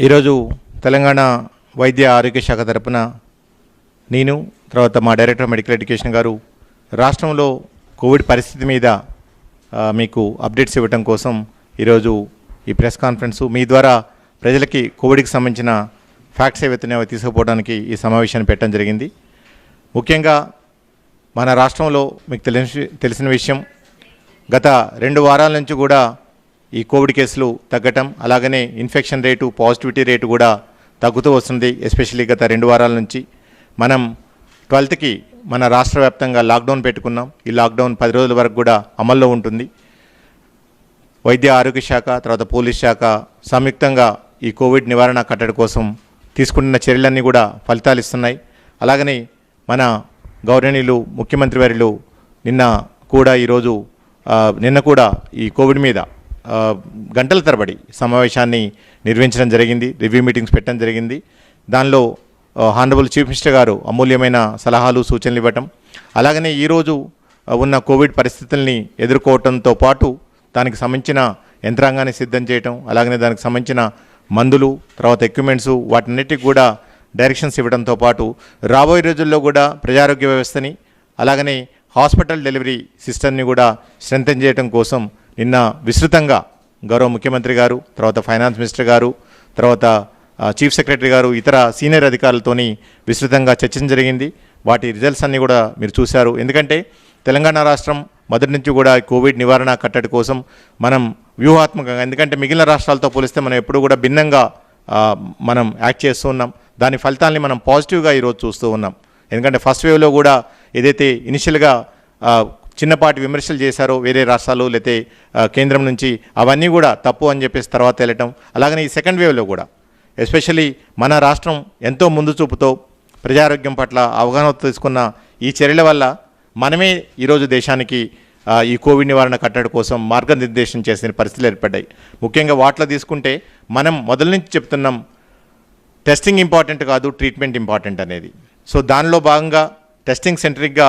ఈరోజు తెలంగాణ వైద్య ఆరోగ్య శాఖ తరపున నేను తర్వాత మా డైరెక్టర్ మెడికల్ ఎడ్యుకేషన్ గారు రాష్ట్రంలో కోవిడ్ పరిస్థితి మీద మీకు అప్డేట్స్ ఇవ్వడం కోసం ఈరోజు ఈ ప్రెస్ కాన్ఫరెన్సు మీ ద్వారా ప్రజలకి కోవిడ్కి సంబంధించిన ఫ్యాక్ట్స్ ఏవైతున్నాయో తీసుకుపోవడానికి ఈ సమావేశాన్ని పెట్టడం జరిగింది. ముఖ్యంగా మన రాష్ట్రంలో మీకు తెలిసిన విషయం, గత 2 వారాల నుంచి కూడా ఈ కోవిడ్ కేసులు తగ్గటం, అలాగనే ఇన్ఫెక్షన్ రేటు, పాజిటివిటీ రేటు కూడా తగ్గుతూ వస్తుంది. ఎస్పెషల్లీ గత 2 వారాల నుంచి మనం 12కి మన రాష్ట్ర వ్యాప్తంగా లాక్డౌన్ పెట్టుకున్నాం. ఈ లాక్డౌన్ 10 రోజుల వరకు కూడా అమల్లో ఉంటుంది. వైద్య ఆరోగ్య శాఖ తర్వాత పోలీస్ శాఖ సంయుక్తంగా ఈ కోవిడ్ నివారణ కట్టడి కోసం తీసుకుంటున్న చర్యలన్నీ కూడా ఫలితాలు ఇస్తున్నాయి. అలాగనే మన గౌరవనీయులు ముఖ్యమంత్రి వర్యులు నిన్న కూడా ఈ కోవిడ్ మీద గంటల తరబడి సమావేశాన్ని నిర్వహించడం జరిగింది. రివ్యూ మీటింగ్స్ పెట్టడం జరిగింది. దానిలో హానరబుల్ చీఫ్ మినిస్టర్ గారు అమూల్యమైన సలహాలు సూచనలు ఇవ్వటం, అలాగనే ఈరోజు ఉన్న కోవిడ్ పరిస్థితుల్ని ఎదుర్కోవడంతో పాటు దానికి సంబంధించిన యంత్రాంగాన్ని సిద్ధం చేయటం, అలాగనే దానికి సంబంధించిన మందులు తర్వాత ఎక్విప్మెంట్స్ వాటన్నిటికి కూడా డైరెక్షన్స్ ఇవ్వడంతో పాటు రాబోయే రోజుల్లో కూడా ప్రజారోగ్య వ్యవస్థని అలాగనే హాస్పిటల్ డెలివరీ సిస్టమ్ని కూడా స్ట్రెంథెన్ చేయడం కోసం నిన్న విస్తృతంగా గౌరవ ముఖ్యమంత్రి గారు, తర్వాత ఫైనాన్స్ మినిస్టర్ గారు, తర్వాత చీఫ్ సెక్రటరీ గారు, ఇతర సీనియర్ అధికారులతోని విస్తృతంగా చర్చించడం జరిగింది. వాటి రిజల్ట్స్ అన్నీ కూడా మీరు చూశారు. ఎందుకంటే తెలంగాణ రాష్ట్రం మొదటి నుంచి కూడా కోవిడ్ నివారణ కట్టడి కోసం మనం వ్యూహాత్మకంగా, ఎందుకంటే మిగిలిన రాష్ట్రాలతో పోలిస్తే మనం ఎప్పుడు కూడా భిన్నంగా మనం యాక్ట్ చేస్తూ ఉన్నాం. దాని ఫలితాలని మనం పాజిటివ్గా ఈరోజు చూస్తూ ఉన్నాం. ఎందుకంటే ఫస్ట్ వేవ్లో కూడా ఏదైతే ఇనిషియల్గా చిన్నపాటి విమర్శలు చేశారో వేరే రాష్ట్రాలు లేతే కేంద్రం నుంచి, అవన్నీ కూడా తప్పు అని చెప్పేసి తర్వాత వెళ్ళటం, అలాగనే ఈ సెకండ్ వేవ్లో కూడా ఎస్పెషల్లీ మన రాష్ట్రం ఎంతో ముందు చూపుతో ప్రజారోగ్యం పట్ల అవగాహన తీసుకున్న ఈ చర్యల వల్ల మనమే ఈరోజు దేశానికి ఈ కోవిడ్ నివారణ కట్టడి కోసం మార్గనిర్దేశం చేసిన పరిస్థితులు ఏర్పడ్డాయి. ముఖ్యంగా వాటిలో తీసుకుంటే మనం మొదటి నుంచి చెప్తున్నాం టెస్టింగ్ ఇంపార్టెంట్ కాదు, ట్రీట్మెంట్ ఇంపార్టెంట్ అనేది. సో దానిలో భాగంగా టెస్టింగ్ సెంట్రిక్గా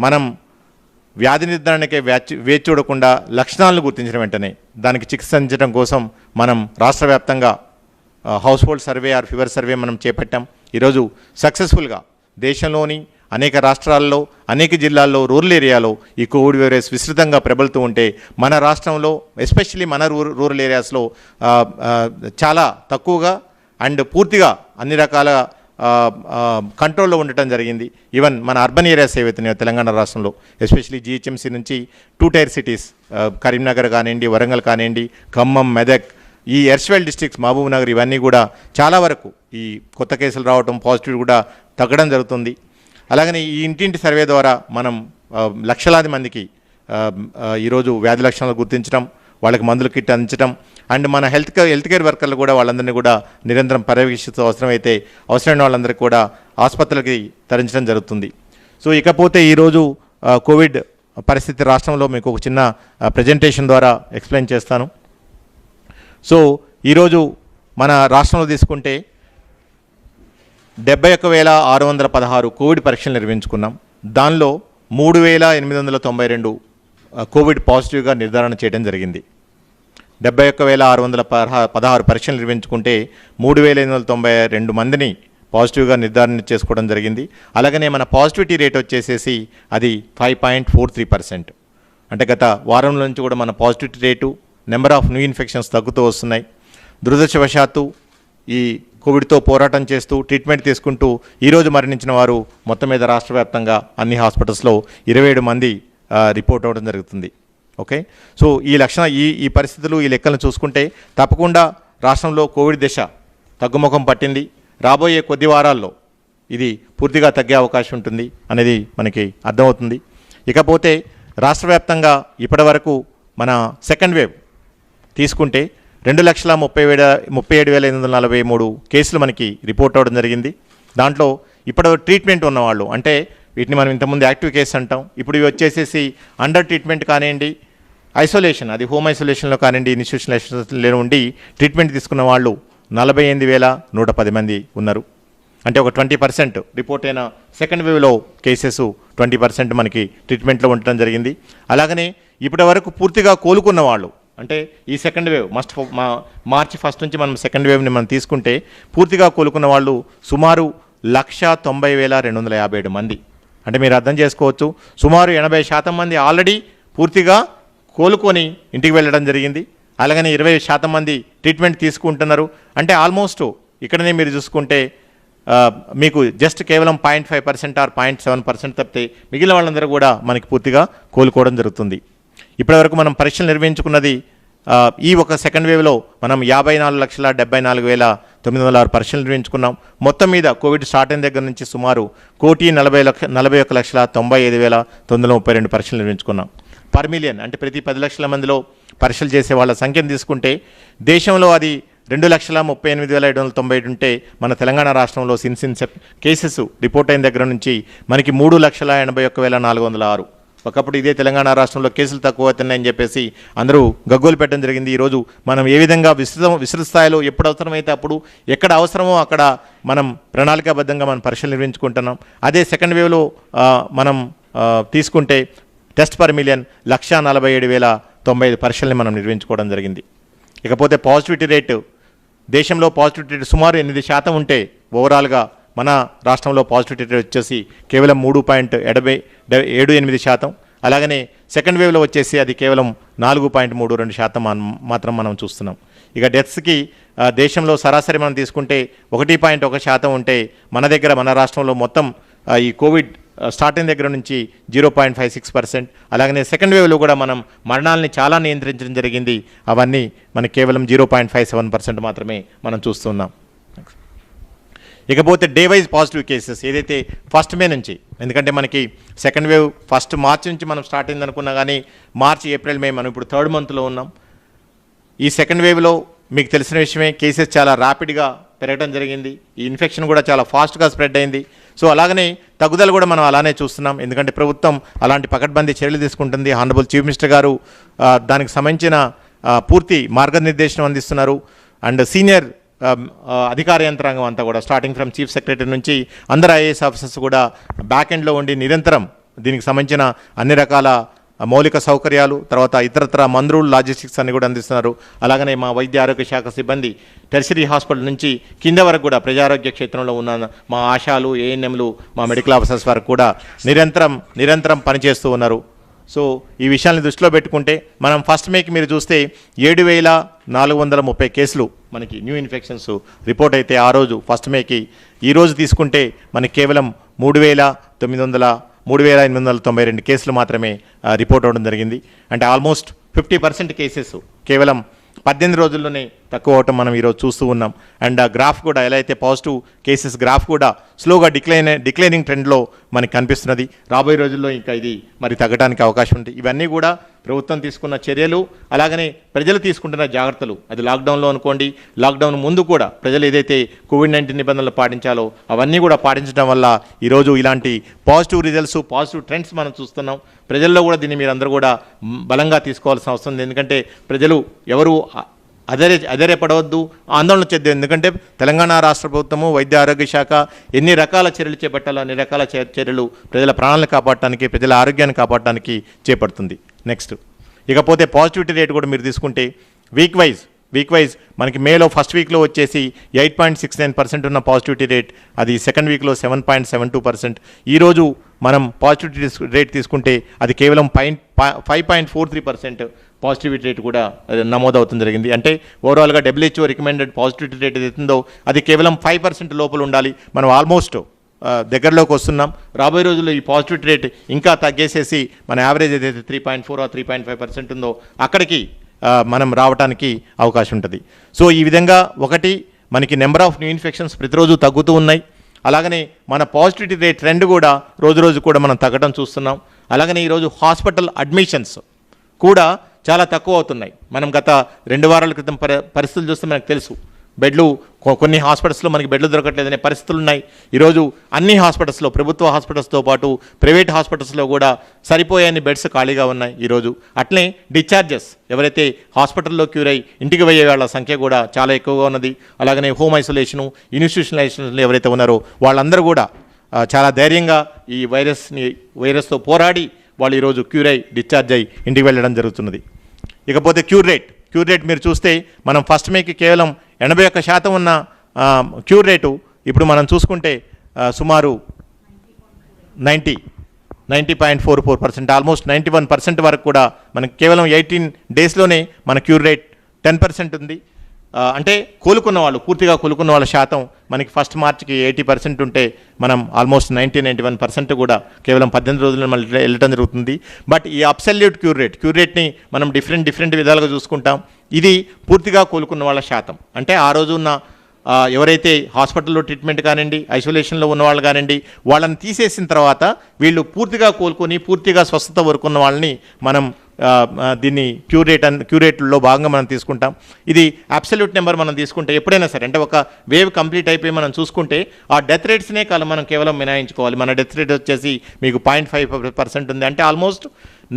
మనం వ్యాధి నిర్ధారణకే వేచి చూడకుండా లక్షణాలను గుర్తించిన వెంటనే దానికి చికిత్సించడం కోసం మనం రాష్ట్ర వ్యాప్తంగా house hold survey are fever survey మనం చేపట్టాం. ఈరోజు సక్సెస్ఫుల్గా దేశంలోని అనేక రాష్ట్రాల్లో అనేక జిల్లాల్లో రూరల్ ఏరియాలో ఈ కోవిడ్ వైరస్ విస్తృతంగా ప్రబలుతూ ఉంటే మన రాష్ట్రంలో ఎస్పెషల్లీ మన రూరల్ ఏరియాస్లో చాలా తక్కువగా అండ్ పూర్తిగా అన్ని రకాల కంట్రోల్లో ఉండటం జరిగింది. ఈవెన్ మన అర్బన్ ఏరియాస్ ఏవైతున్నాయో తెలంగాణ రాష్ట్రంలో ఎస్పెషల్లీ జిహెచ్ఎంసీ నుంచి 2 టైర్ సిటీస్ కరీంనగర్ కానివ్వండి, వరంగల్ కానివ్వండి, ఖమ్మం, మెదక్, ఈ ఎర్స్వెల్ డిస్ట్రిక్ట్స్, మహబూబ్ నగర్, ఇవన్నీ కూడా చాలా వరకు ఈ కొత్త కేసులు రావడం, పాజిటివ్ కూడా తగ్గడం జరుగుతుంది. అలాగనే ఈ ఇంటింటి సర్వే ద్వారా మనం లక్షలాది మందికి ఈరోజు వ్యాధి లక్షణాలు గుర్తించడం, వాళ్ళకి మందులు కిట్ అందించడం అండ్ మన హెల్త్ కేర్ వర్కర్లు కూడా వాళ్ళందరినీ కూడా నిరంతరం పర్యవేక్షిస్తూ అవసరమైన వాళ్ళందరికీ కూడా ఆసుపత్రులకి తరలించడం జరుగుతుంది. సో ఇకపోతే ఈరోజు కోవిడ్ పరిస్థితి రాష్ట్రంలో మీకు ఒక చిన్న ప్రజెంటేషన్ ద్వారా ఎక్స్ప్లెయిన్ చేస్తాను. సో ఈరోజు మన రాష్ట్రంలో తీసుకుంటే 71,616 కోవిడ్ పరీక్షలు నిర్వహించుకున్నాం. దానిలో 3,892 కోవిడ్ పాజిటివ్గా నిర్ధారణ చేయడం జరిగింది. 71,616 పరీక్షలు నిర్వహించుకుంటే 3,892 మందిని పాజిటివ్గా నిర్ధారణ చేసుకోవడం జరిగింది. అలాగనే మన పాజిటివిటీ రేట్ వచ్చేసేసి అది 5.43%. అంటే గత వారం నుంచి కూడా మన positivity rate, number of new infections తగ్గుతూ వస్తున్నాయి. దురదృష్టవశాత్తు ఈ కోవిడ్తో పోరాటం చేస్తూ ట్రీట్మెంట్ తీసుకుంటూ ఈరోజు మరణించిన వారు మొత్తం మీద రాష్ట్ర వ్యాప్తంగా అన్ని హాస్పిటల్స్లో 27 మంది రిపోర్ట్ అవ్వడం జరుగుతుంది. ఓకే, సో ఈ పరిస్థితులు, ఈ లెక్కలను చూసుకుంటే తప్పకుండా రాష్ట్రంలో కోవిడ్ దశ తగ్గుముఖం పట్టింది. రాబోయే కొద్ది వారాల్లో ఇది పూర్తిగా తగ్గే అవకాశం ఉంటుంది అనేది మనకి అర్థమవుతుంది. ఇకపోతే రాష్ట్ర వ్యాప్తంగా ఇప్పటి వరకు మన సెకండ్ వేవ్ తీసుకుంటే 2,37,843 కేసులు మనకి రిపోర్ట్ అవ్వడం జరిగింది. దాంట్లో ఇప్పుడు ట్రీట్మెంట్ ఉన్నవాళ్ళు, అంటే వీటిని మనం ఇంతకుముందు యాక్టివ్ కేసు అంటాం, ఇప్పుడు ఇవి వచ్చేసేసి అండర్ ట్రీట్మెంట్ కానివ్వండి, ఐసోలేషన్, అది హోమ్ ఐసోలేషన్లో కానివ్వండి, ఇన్స్టిట్యూషనల్ ఐసోలేషన్లో ఉండి ట్రీట్మెంట్ తీసుకున్న వాళ్ళు 48,110 మంది ఉన్నారు. అంటే ఒక 20% రిపోర్ట్ అయిన సెకండ్ వేవ్లో కేసెస్ 20% మనకి ట్రీట్మెంట్లో ఉండటం జరిగింది. అలాగనే ఇప్పటి వరకు పూర్తిగా కోలుకున్న వాళ్ళు అంటే ఈ సెకండ్ వేవ్ మార్చి 1 నుంచి మనం సెకండ్ వేవ్ని మనం తీసుకుంటే పూర్తిగా కోలుకున్న వాళ్ళు సుమారు 1,90,257 మంది. అంటే మీరు అర్థం చేసుకోవచ్చు, సుమారు 80% మంది ఆల్రెడీ పూర్తిగా కోలుకొని ఇంటికి వెళ్ళడం జరిగింది. అలాగనే 20% మంది ట్రీట్మెంట్ తీసుకుంటున్నారు. అంటే ఆల్మోస్ట్ ఇక్కడనే మీరు చూసుకుంటే మీకు జస్ట్ కేవలం 0.5% ఆర్ 0.7% తప్పితే మిగిలిన వాళ్ళందరూ కూడా మనకి పూర్తిగా కోలుకోవడం జరుగుతుంది. ఇప్పటివరకు మనం పరీక్షలు నిర్వహించుకున్నది ఈ ఒక సెకండ్ వేవ్లో మనం 54,74,906 పరీక్షలు నిర్వహించుకున్నాం. మొత్తం మీద కోవిడ్ స్టార్ట్ అయిన దగ్గర నుంచి సుమారు 1,41,95,932 పరీక్షలు నిర్వహించుకున్నాం. పర్ మిలియన్ అంటే ప్రతి 10 లక్షల మందిలో పరీక్షలు చేసే వాళ్ళ సంఖ్యను తీసుకుంటే దేశంలో అది 2,38,790 ఉంటే మన తెలంగాణ రాష్ట్రంలో కేసెస్ రిపోర్ట్ అయిన దగ్గర నుంచి మనకి 3,81,406. ఒకప్పుడు ఇదే తెలంగాణ రాష్ట్రంలో కేసులు తక్కువ అవుతున్నాయని చెప్పేసి అందరూ గగ్గోలు పెట్టడం జరిగింది. ఈరోజు మనం ఏ విధంగా విస్తృత స్థాయిలో ఎప్పుడు అవసరమైతే అప్పుడు ఎక్కడ అవసరమో అక్కడ మనం ప్రణాళికాబద్ధంగా మనం పరీక్షలు నిర్వహించుకుంటున్నాం. అదే సెకండ్ వేవ్లో మనం తీసుకుంటే టెస్ట్ పర్ మిలియన్ 1,47,095 పరీక్షల్ని మనం నిర్వహించుకోవడం జరిగింది. ఇకపోతే పాజిటివిటీ రేటు, దేశంలో పాజిటివిటీ రేటు సుమారు 8% ఉంటే ఓవరాల్గా మన రాష్ట్రంలో పాజిటివిటీ రేట్ వచ్చేసి కేవలం 3.78%. అలాగనే సెకండ్ వేవ్లో వచ్చేసి అది కేవలం 4.32% మాత్రం మనం చూస్తున్నాం. ఇక డెత్స్కి దేశంలో సరాసరి మనం తీసుకుంటే 1.1% ఉంటే మన రాష్ట్రంలో మొత్తం ఈ కోవిడ్ స్టార్ట్ అయిన దగ్గర నుంచి 0.56%. అలాగనే సెకండ్ వేవ్లో కూడా మనం మరణాలని చాలా నియంత్రించడం జరిగింది. అవన్నీ మనకి కేవలం 0.57% మాత్రమే మనం చూస్తున్నాం. ఇకపోతే డే వైజ్ పాజిటివ్ కేసెస్ ఏదైతే ఫస్ట్ మే నుంచి, ఎందుకంటే మనకి సెకండ్ వేవ్ ఫస్ట్ మార్చి నుంచి మనం స్టార్ట్ అయింది అనుకున్నా కానీ మార్చి, ఏప్రిల్, మే మనం ఇప్పుడు థర్డ్ మంత్లో ఉన్నాం. ఈ సెకండ్ వేవ్లో మీకు తెలిసిన విషయమే కేసెస్ చాలా ర్యాపిడ్గా పెరగడం జరిగింది. ఈ ఇన్ఫెక్షన్ కూడా చాలా ఫాస్ట్గా స్ప్రెడ్ అయింది. సో అలాగనే తగ్గుదల కూడా మనం అలానే చూస్తున్నాం. ఎందుకంటే ప్రభుత్వం అలాంటి పకడ్బందీ చర్యలు తీసుకుంటుంది. హానరబుల్ చీఫ్ మినిస్టర్ గారు దానికి సంబంధించిన పూర్తి మార్గనిర్దేశనం అందిస్తున్నారు. అండ్ సీనియర్ అధికార యంత్రాంగం అంతా కూడా స్టార్టింగ్ ఫ్రమ్ చీఫ్ సెక్రటరీ నుంచి అందరు ఐఏఎస్ ఆఫీసర్స్ కూడా బ్యాక్ ఎండ్లో ఉండి నిరంతరం దీనికి సంబంధించిన అన్ని రకాల మౌలిక సౌకర్యాలు, తర్వాత ఇతరత్ర మందులు, లాజిస్టిక్స్ అన్ని కూడా అందిస్తున్నారు. అలాగనే మా వైద్య ఆరోగ్య శాఖ సిబ్బంది టెర్షరీ హాస్పిటల్ నుంచి కింద వరకు కూడా ప్రజారోగ్య క్షేత్రంలో ఉన్న మా ఆశాలు, ఏఎన్ఎంలు, మా మెడికల్ ఆఫీసర్స్ వరకు కూడా నిరంతరం పనిచేస్తూ ఉన్నారు. సో ఈ విషయాన్ని దృష్టిలో పెట్టుకుంటే మనం ఫస్ట్ మేకి మీరు చూస్తే 7,430 కేసులు మనకి న్యూ ఇన్ఫెక్షన్స్ రిపోర్ట్ అయితే ఆ రోజు ఫస్ట్ మేకి. ఈరోజు తీసుకుంటే మనకి కేవలం 3,892 కేసులు మాత్రమే రిపోర్ట్ అవ్వడం జరిగింది. అంటే ఆల్మోస్ట్ 50% కేసెస్ కేవలం 18 రోజుల్లోనే తక్కువ అవటం మనం ఈరోజు చూస్తూ ఉన్నాం. అండ్ ఆ గ్రాఫ్ కూడా ఎలా అయితే పాజిటివ్ కేసెస్ గ్రాఫ్ కూడా స్లోగా డిక్లైనింగ్ ట్రెండ్లో మనకి కనిపిస్తున్నది. రాబోయే రోజుల్లో ఇంకా ఇది మరి తగ్గడానికి అవకాశం ఉంది. ఇవన్నీ కూడా ప్రభుత్వం తీసుకున్న చర్యలు, అలాగనే ప్రజలు తీసుకుంటున్న జాగ్రత్తలు. అది లాక్డౌన్లో అనుకోండి, లాక్డౌన్ ముందు కూడా ప్రజలు ఏదైతే కోవిడ్-19 నిబంధనలు పాటించాలో అవన్నీ కూడా పాటించడం వల్ల ఈరోజు ఇలాంటి పాజిటివ్ రిజల్ట్స్, పాజిటివ్ ట్రెండ్స్ మనం చూస్తున్నాం. ప్రజల్లో కూడా దీన్ని మీరు అందరూ కూడా బలంగా తీసుకోవాల్సిన అవసరం ఉంది. ఎందుకంటే ప్రజలు ఎవరు అధైర్యపడవద్దు, ఆందోళన చెందే. ఎందుకంటే తెలంగాణ రాష్ట్ర ప్రభుత్వము, వైద్య ఆరోగ్య శాఖ ఎన్ని రకాల చర్యలు చేపట్టాలో అన్ని రకాల చర్యలు ప్రజల ప్రాణాలను కాపాడటానికి, ప్రజల ఆరోగ్యాన్ని కాపాడటానికి చేపడుతుంది. నెక్స్ట్ ఇకపోతే పాజిటివిటీ రేట్ కూడా మీరు తీసుకుంటే వీక్ వైజ్ మనకి మేలో ఫస్ట్ వీక్లో వచ్చేసి 8.69% ఉన్న పాజిటివిటీ రేట్, అది సెకండ్ వీక్లో 7.72%. ఈరోజు మనం పాజిటివిటీ రేట్ తీసుకుంటే అది కేవలం 5.43% పాజిటివిటీ రేట్ కూడా నమోదవుతుంది జరిగింది. అంటే ఓవరాల్గా WHO రికమెండెడ్ పాజిటివిటీ రేట్ ఏదైతుందో అది కేవలం 5% లోపల ఉండాలి. మనం ఆల్మోస్ట్ దగ్గరలోకి వస్తున్నాం. రాబోయే రోజుల్లో ఈ పాజిటివిటీ రేట్ ఇంకా తగ్గేసేసి మన యావరేజ్ ఏదైతే 3.4 or 3.5% ఉందో అక్కడికి మనం రావడానికి అవకాశం ఉంటుంది. సో ఈ విధంగా ఒకటి మనకి నెంబర్ ఆఫ్ న్యూ ఇన్ఫెక్షన్స్ ప్రతిరోజు తగ్గుతూ ఉన్నాయి. అలాగనే మన పాజిటివిటీ రేట్ ట్రెండ్ కూడా రోజు కూడా మనం తగ్గడం చూస్తున్నాం. అలాగనే ఈరోజు హాస్పిటల్ అడ్మిషన్స్ కూడా చాలా తక్కువ అవుతున్నాయి. మనం గత 2 వారాల క్రితం పరిస్థితులు చూస్తే మనకు తెలుసు, బెడ్లు కొన్ని హాస్పిటల్స్లో మనకి బెడ్లు దొరకట్లేదనే పరిస్థితులు ఉన్నాయి. ఈరోజు అన్ని హాస్పిటల్స్లో, ప్రభుత్వ హాస్పిటల్స్తో పాటు ప్రైవేట్ హాస్పిటల్స్లో కూడా సరిపోయే బెడ్స్ ఖాళీగా ఉన్నాయి ఈరోజు. అట్లే డిశ్చార్జెస్, ఎవరైతే హాస్పిటల్లో క్యూర్ అయ్యి ఇంటికి పోయే వాళ్ళ సంఖ్య కూడా చాలా ఎక్కువగా ఉన్నది. అలాగనే హోమ్ ఐసోలేషను, ఇన్స్టిట్యూషనలైజేషన్లు ఎవరైతే ఉన్నారో వాళ్ళందరూ కూడా చాలా ధైర్యంగా ఈ వైరస్తో పోరాడి వాళ్ళు ఈరోజు క్యూర్ అయ్యి డిశ్చార్జ్ అయ్యి ఇంటికి వెళ్ళడం జరుగుతున్నది. ఇకపోతే క్యూర్ రేట్ మీరు చూస్తే మనం ఫస్ట్ మేకి కేవలం 81% ఉన్న క్యూర్ రేటు ఇప్పుడు మనం చూసుకుంటే సుమారు 90.44%, ఆల్మోస్ట్ 91% వరకు కూడా మనకి కేవలం 18 డేస్లోనే మన క్యూర్ రేట్ 10% ఉంది. అంటే పూర్తిగా కోలుకున్న వాళ్ళ శాతం మనకి ఫస్ట్ మార్చికి 80% ఉంటే మనం ఆల్మోస్ట్ 91% కూడా కేవలం 18 రోజుల్లో మళ్ళీ వెళ్ళటం జరుగుతుంది. బట్ ఈ అబ్సల్యూట్ క్యూర్ రేట్ని మనం డిఫరెంట్ విధాలుగా చూసుకుంటాం. ఇది పూర్తిగా కోలుకున్న వాళ్ళ శాతం. అంటే ఆ రోజు ఉన్న ఎవరైతే హాస్పిటల్లో ట్రీట్మెంట్ కానివ్వండి, ఐసోలేషన్లో ఉన్న వాళ్ళు కానివ్వండి, వాళ్ళని తీసేసిన తర్వాత వీళ్ళు పూర్తిగా కోలుకొని పూర్తిగా స్వస్థత వరకున్న వాళ్ళని మనం దీన్ని క్యూరేట్లో భాగంగా మనం తీసుకుంటాం. ఇది అబ్సల్యూట్ నెంబర్ మనం తీసుకుంటే ఎప్పుడైనా సరే, అంటే ఒక వేవ్ కంప్లీట్ అయిపోయి మనం చూసుకుంటే ఆ డెత్ రేట్స్నే మనం కేవలం మినహాయించుకోవాలి. మన డెత్ రేట్ వచ్చేసి మీకు 0.5% ఉంది. అంటే ఆల్మోస్ట్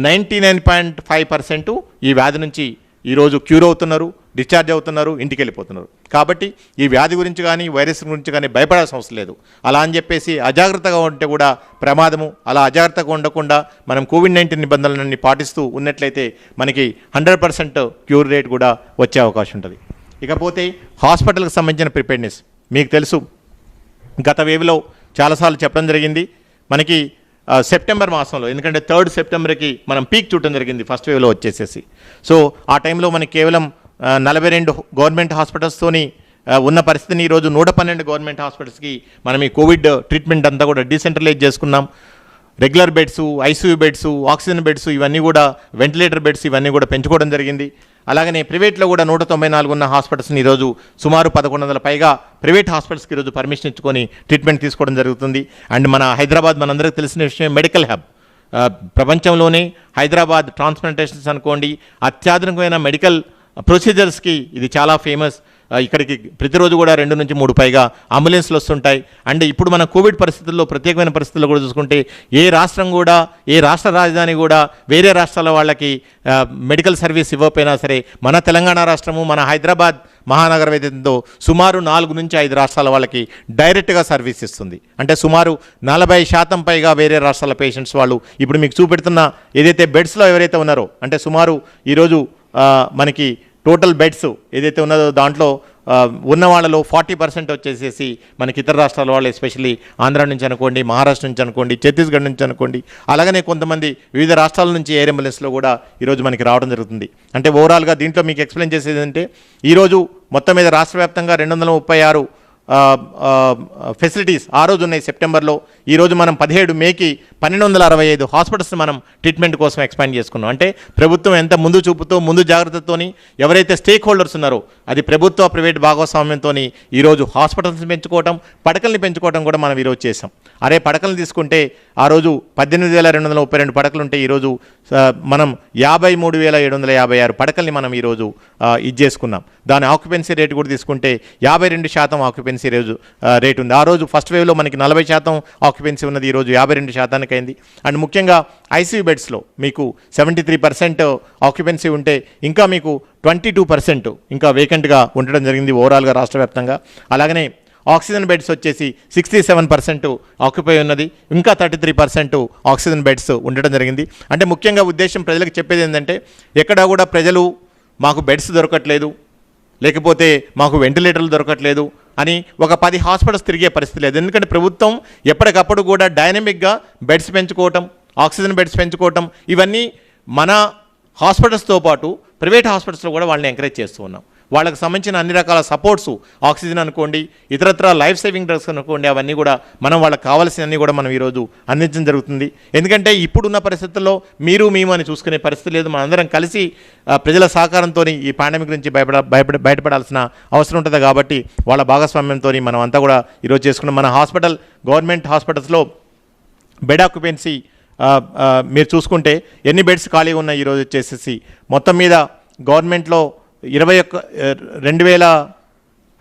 99.5% ఈ వ్యాధి నుంచి ఈరోజు క్యూర్ అవుతున్నారు, డిశ్చార్జ్ అవుతున్నారు, ఇంటికి వెళ్ళిపోతున్నారు. కాబట్టి ఈ వ్యాధి గురించి కానీ వైరస్ గురించి కానీ భయపడాల్సిన అవసరం లేదు. అలా అని చెప్పేసి అజాగ్రత్తగా ఉంటే కూడా ప్రమాదము. అలా అజాగ్రత్తగా ఉండకుండా మనం కోవిడ్-19 నిబంధనలన్నీ పాటిస్తూ ఉన్నట్లయితే మనకి 100% క్యూర్ రేట్ కూడా వచ్చే అవకాశం ఉంటుంది. ఇకపోతే హాస్పిటల్కి సంబంధించిన ప్రిపేర్నెస్ మీకు తెలుసు, గత వేవ్లో చాలాసార్లు చెప్పడం జరిగింది. మనకి సెప్టెంబర్ మాసంలో, ఎందుకంటే 3rd సెప్టెంబర్కి మనం పీక్ చూడటం జరిగింది ఫస్ట్ వేవ్లో వచ్చేసేసి. సో ఆ టైంలో మనకి కేవలం 42 గవర్నమెంట్ హాస్పిటల్స్తోని ఉన్న పరిస్థితిని ఈరోజు 112 గవర్నమెంట్ హాస్పిటల్స్కి మనం ఈ కోవిడ్ ట్రీట్మెంట్ అంతా కూడా డీసెంట్రలైజ్ చేసుకున్నాం. Regular beds, ICU beds, oxygen beds, ఇవన్నీ కూడా వెంటిలేటర్ బెడ్స్ ఇవన్నీ కూడా పెంచుకోవడం జరిగింది. అలాగనే ప్రైవేట్లో కూడా 194 ఉన్న హాస్పిటల్స్ని ఈరోజు సుమారు 1100 పైగా ప్రైవేట్ హాస్పిటల్స్కి ఈరోజు పర్మిషన్ ఇచ్చుకొని ట్రీట్మెంట్ తీసుకోవడం జరుగుతుంది. అండ్ మన హైదరాబాద్ మనందరికీ తెలిసిన విషయం, మెడికల్ హబ్. ప్రపంచంలోనే హైదరాబాద్ ట్రాన్స్ప్లాంటేషన్స్ అనుకోండి, అత్యాధునికమైన మెడికల్ ప్రొసీజర్స్కి ఇది చాలా ఫేమస్. ఇక్కడికి ప్రతిరోజు కూడా 2 నుంచి 3 పైగా అంబులెన్స్లు వస్తుంటాయి. అండ్ ఇప్పుడు మన కోవిడ్ పరిస్థితుల్లో, ప్రత్యేకమైన పరిస్థితుల్లో కూడా చూసుకుంటే ఏ రాష్ట్రం కూడా, ఏ రాష్ట్ర రాజధాని కూడా వేరే రాష్ట్రాల వాళ్ళకి మెడికల్ సర్వీస్ ఇవ్వకపోయినా సరే, మన తెలంగాణ రాష్ట్రము, మన హైదరాబాద్ మహానగరం ఏదైతుందో సుమారు 4 నుంచి 5 రాష్ట్రాల వాళ్ళకి డైరెక్ట్గా సర్వీస్ ఇస్తుంది. అంటే సుమారు 40% పైగా వేరే రాష్ట్రాల పేషెంట్స్ వాళ్ళు ఇప్పుడు మీకు చూపెడుతున్న ఏదైతే బెడ్స్లో ఎవరైతే ఉన్నారో, అంటే సుమారు ఈరోజు మనకి టోటల్ బెడ్స్ ఏదైతే ఉన్నదో దాంట్లో ఉన్న వాళ్ళలో 40% వచ్చేసేసి మనకి ఇతర రాష్ట్రాల వాళ్ళు, ఎస్పెషల్లీ ఆంధ్ర నుంచి అనుకోండి, మహారాష్ట్ర నుంచి అనుకోండి, ఛత్తీస్గఢ్ నుంచి అనుకోండి, అలాగనే కొంతమంది వివిధ రాష్ట్రాల నుంచి ఎయిర్ అంబులెన్స్లో కూడా ఈరోజు మనకి రావడం జరుగుతుంది. అంటే ఓవరాల్గా దీంట్లో మీకు ఎక్స్ప్లెయిన్ చేసేది అంటే ఈరోజు మొత్తం మీద రాష్ట్ర వ్యాప్తంగా 236 ఫెసిలిటీస్ ఆ రోజు ఉన్నాయి సెప్టెంబర్లో. ఈరోజు మనం 17 మేకి 1265 హాస్పిటల్స్ మనం ట్రీట్మెంట్ కోసం ఎక్స్పాండ్ చేసుకున్నాం. అంటే ప్రభుత్వం ఎంత ముందు చూపుతో, ముందు జాగ్రత్తతోని ఎవరైతే స్టేక్ హోల్డర్స్ ఉన్నారో, అది ప్రభుత్వ ప్రైవేట్ భాగస్వామ్యంతో ఈరోజు హాస్పిటల్స్ని పెంచుకోవటం, పడకల్ని పెంచుకోవడం కూడా మనం ఈరోజు చేసాం. అరే పడకలు తీసుకుంటే ఆ రోజు 18,232 పడకలు ఉంటే ఈరోజు మనం 53,756 పడకల్ని మనం ఈరోజు ఇది చేసుకున్నాం. దాని ఆక్యుపెన్సీ రేట్ కూడా తీసుకుంటే 52% ఆక్యుపెన్సీ రేట్ ఉంది. ఆ రోజు ఫస్ట్ వేవ్లో మనకి 40% ఆక్యుపెన్సీ ఉన్నది, ఈరోజు 52% అయింది. అండ్ ముఖ్యంగా ఐసీయూ బెడ్స్లో మీకు 73% ఆక్యుపెన్సీ ఉంటే ఇంకా మీకు 22% ఇంకా వేకెంట్గా ఉండడం జరిగింది ఓవరాల్గా రాష్ట్ర వ్యాప్తంగా. అలాగనే ఆక్సిజన్ బెడ్స్ వచ్చేసి 67% ఆక్యుపై ఉన్నది, ఇంకా 33% ఆక్సిజన్ బెడ్స్ ఉండడం జరిగింది. అంటే ముఖ్యంగా ఉద్దేశం ప్రజలకు చెప్పేది ఏంటంటే, ఎక్కడా కూడా ప్రజలు మాకు బెడ్స్ దొరకట్లేదు, లేకపోతే మాకు వెంటిలేటర్లు దొరకట్లేదు అని ఒక 10 హాస్పిటల్స్ తిరిగే పరిస్థితి లేదు. ఎందుకంటే ప్రభుత్వం ఎప్పటికప్పుడు కూడా డైనమిక్గా బెడ్స్ పెంచుకోవటం, ఆక్సిజన్ బెడ్స్ పెంచుకోవటం, ఇవన్నీ మన హాస్పిటల్స్తో పాటు ప్రైవేట్ హాస్పిటల్స్లో కూడా వాళ్ళని ఎంకరేజ్ చేస్తూ ఉన్నాం. వాళ్ళకి సంబంధించిన అన్ని రకాల సపోర్ట్స్, ఆక్సిజన్ అనుకోండి, ఇతరత్ర లైఫ్ సేవింగ్ డ్రగ్స్ అనుకోండి, అవన్నీ కూడా మనం వాళ్ళకి కావాల్సినవన్నీ కూడా మనం ఈరోజు అందించడం జరుగుతుంది. ఎందుకంటే ఇప్పుడున్న పరిస్థితుల్లో మీరు మేము అని చూసుకునే పరిస్థితి లేదు. మనందరం కలిసి ప్రజల సహకారంతో ఈ పాండమిక్ నుంచి బయటపడాల్సిన అవసరం ఉంటుంది. కాబట్టి వాళ్ళ భాగస్వామ్యంతో మనం అంతా కూడా ఈరోజు చేసుకున్నాం. మన గవర్నమెంట్ హాస్పిటల్స్లో బెడ్ ఆక్యుపెన్సీ మీరు చూసుకుంటే ఎన్ని బెడ్స్ ఖాళీగా ఉన్నాయి ఈరోజు వచ్చేసేసి మొత్తం మీద గవర్నమెంట్లో 2000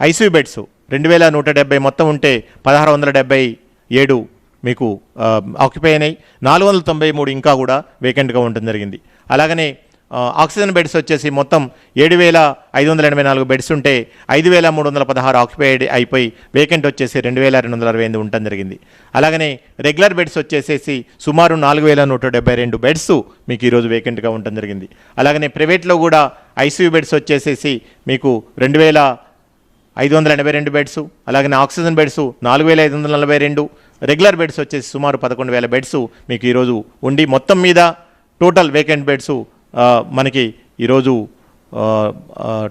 ఐసీయూ బెడ్స్ 2170 మొత్తం ఉంటే 1677 మీకు ఆక్యుపై అయినాయి, 493 ఇంకా కూడా వేకెంట్గా ఉండడం జరిగింది. అలాగనే ఆక్సిజన్ బెడ్స్ వచ్చేసి మొత్తం 7,584 బెడ్స్ ఉంటే 5,316 ఆక్యుపైడ్ అయిపోయి వేకెంట్ వచ్చేసి 2,268 ఉండటం జరిగింది. అలాగనే రెగ్యులర్ బెడ్స్ వచ్చేసేసి సుమారు 4,172 బెడ్స్ మీకు ఈరోజు వేకెంట్గా ఉండటం జరిగింది. అలాగనే ప్రైవేట్లో కూడా ఐసీయూ బెడ్స్ వచ్చేసేసి మీకు 2,582 బెడ్స్, అలాగనే ఆక్సిజన్ బెడ్స్ 4,542, రెగ్యులర్ బెడ్స్ వచ్చేసి సుమారు 11,000 బెడ్స్ మీకు ఈరోజు ఉండి మొత్తం మీద టోటల్ వేకెంట్ బెడ్స్ మనకి ఈరోజు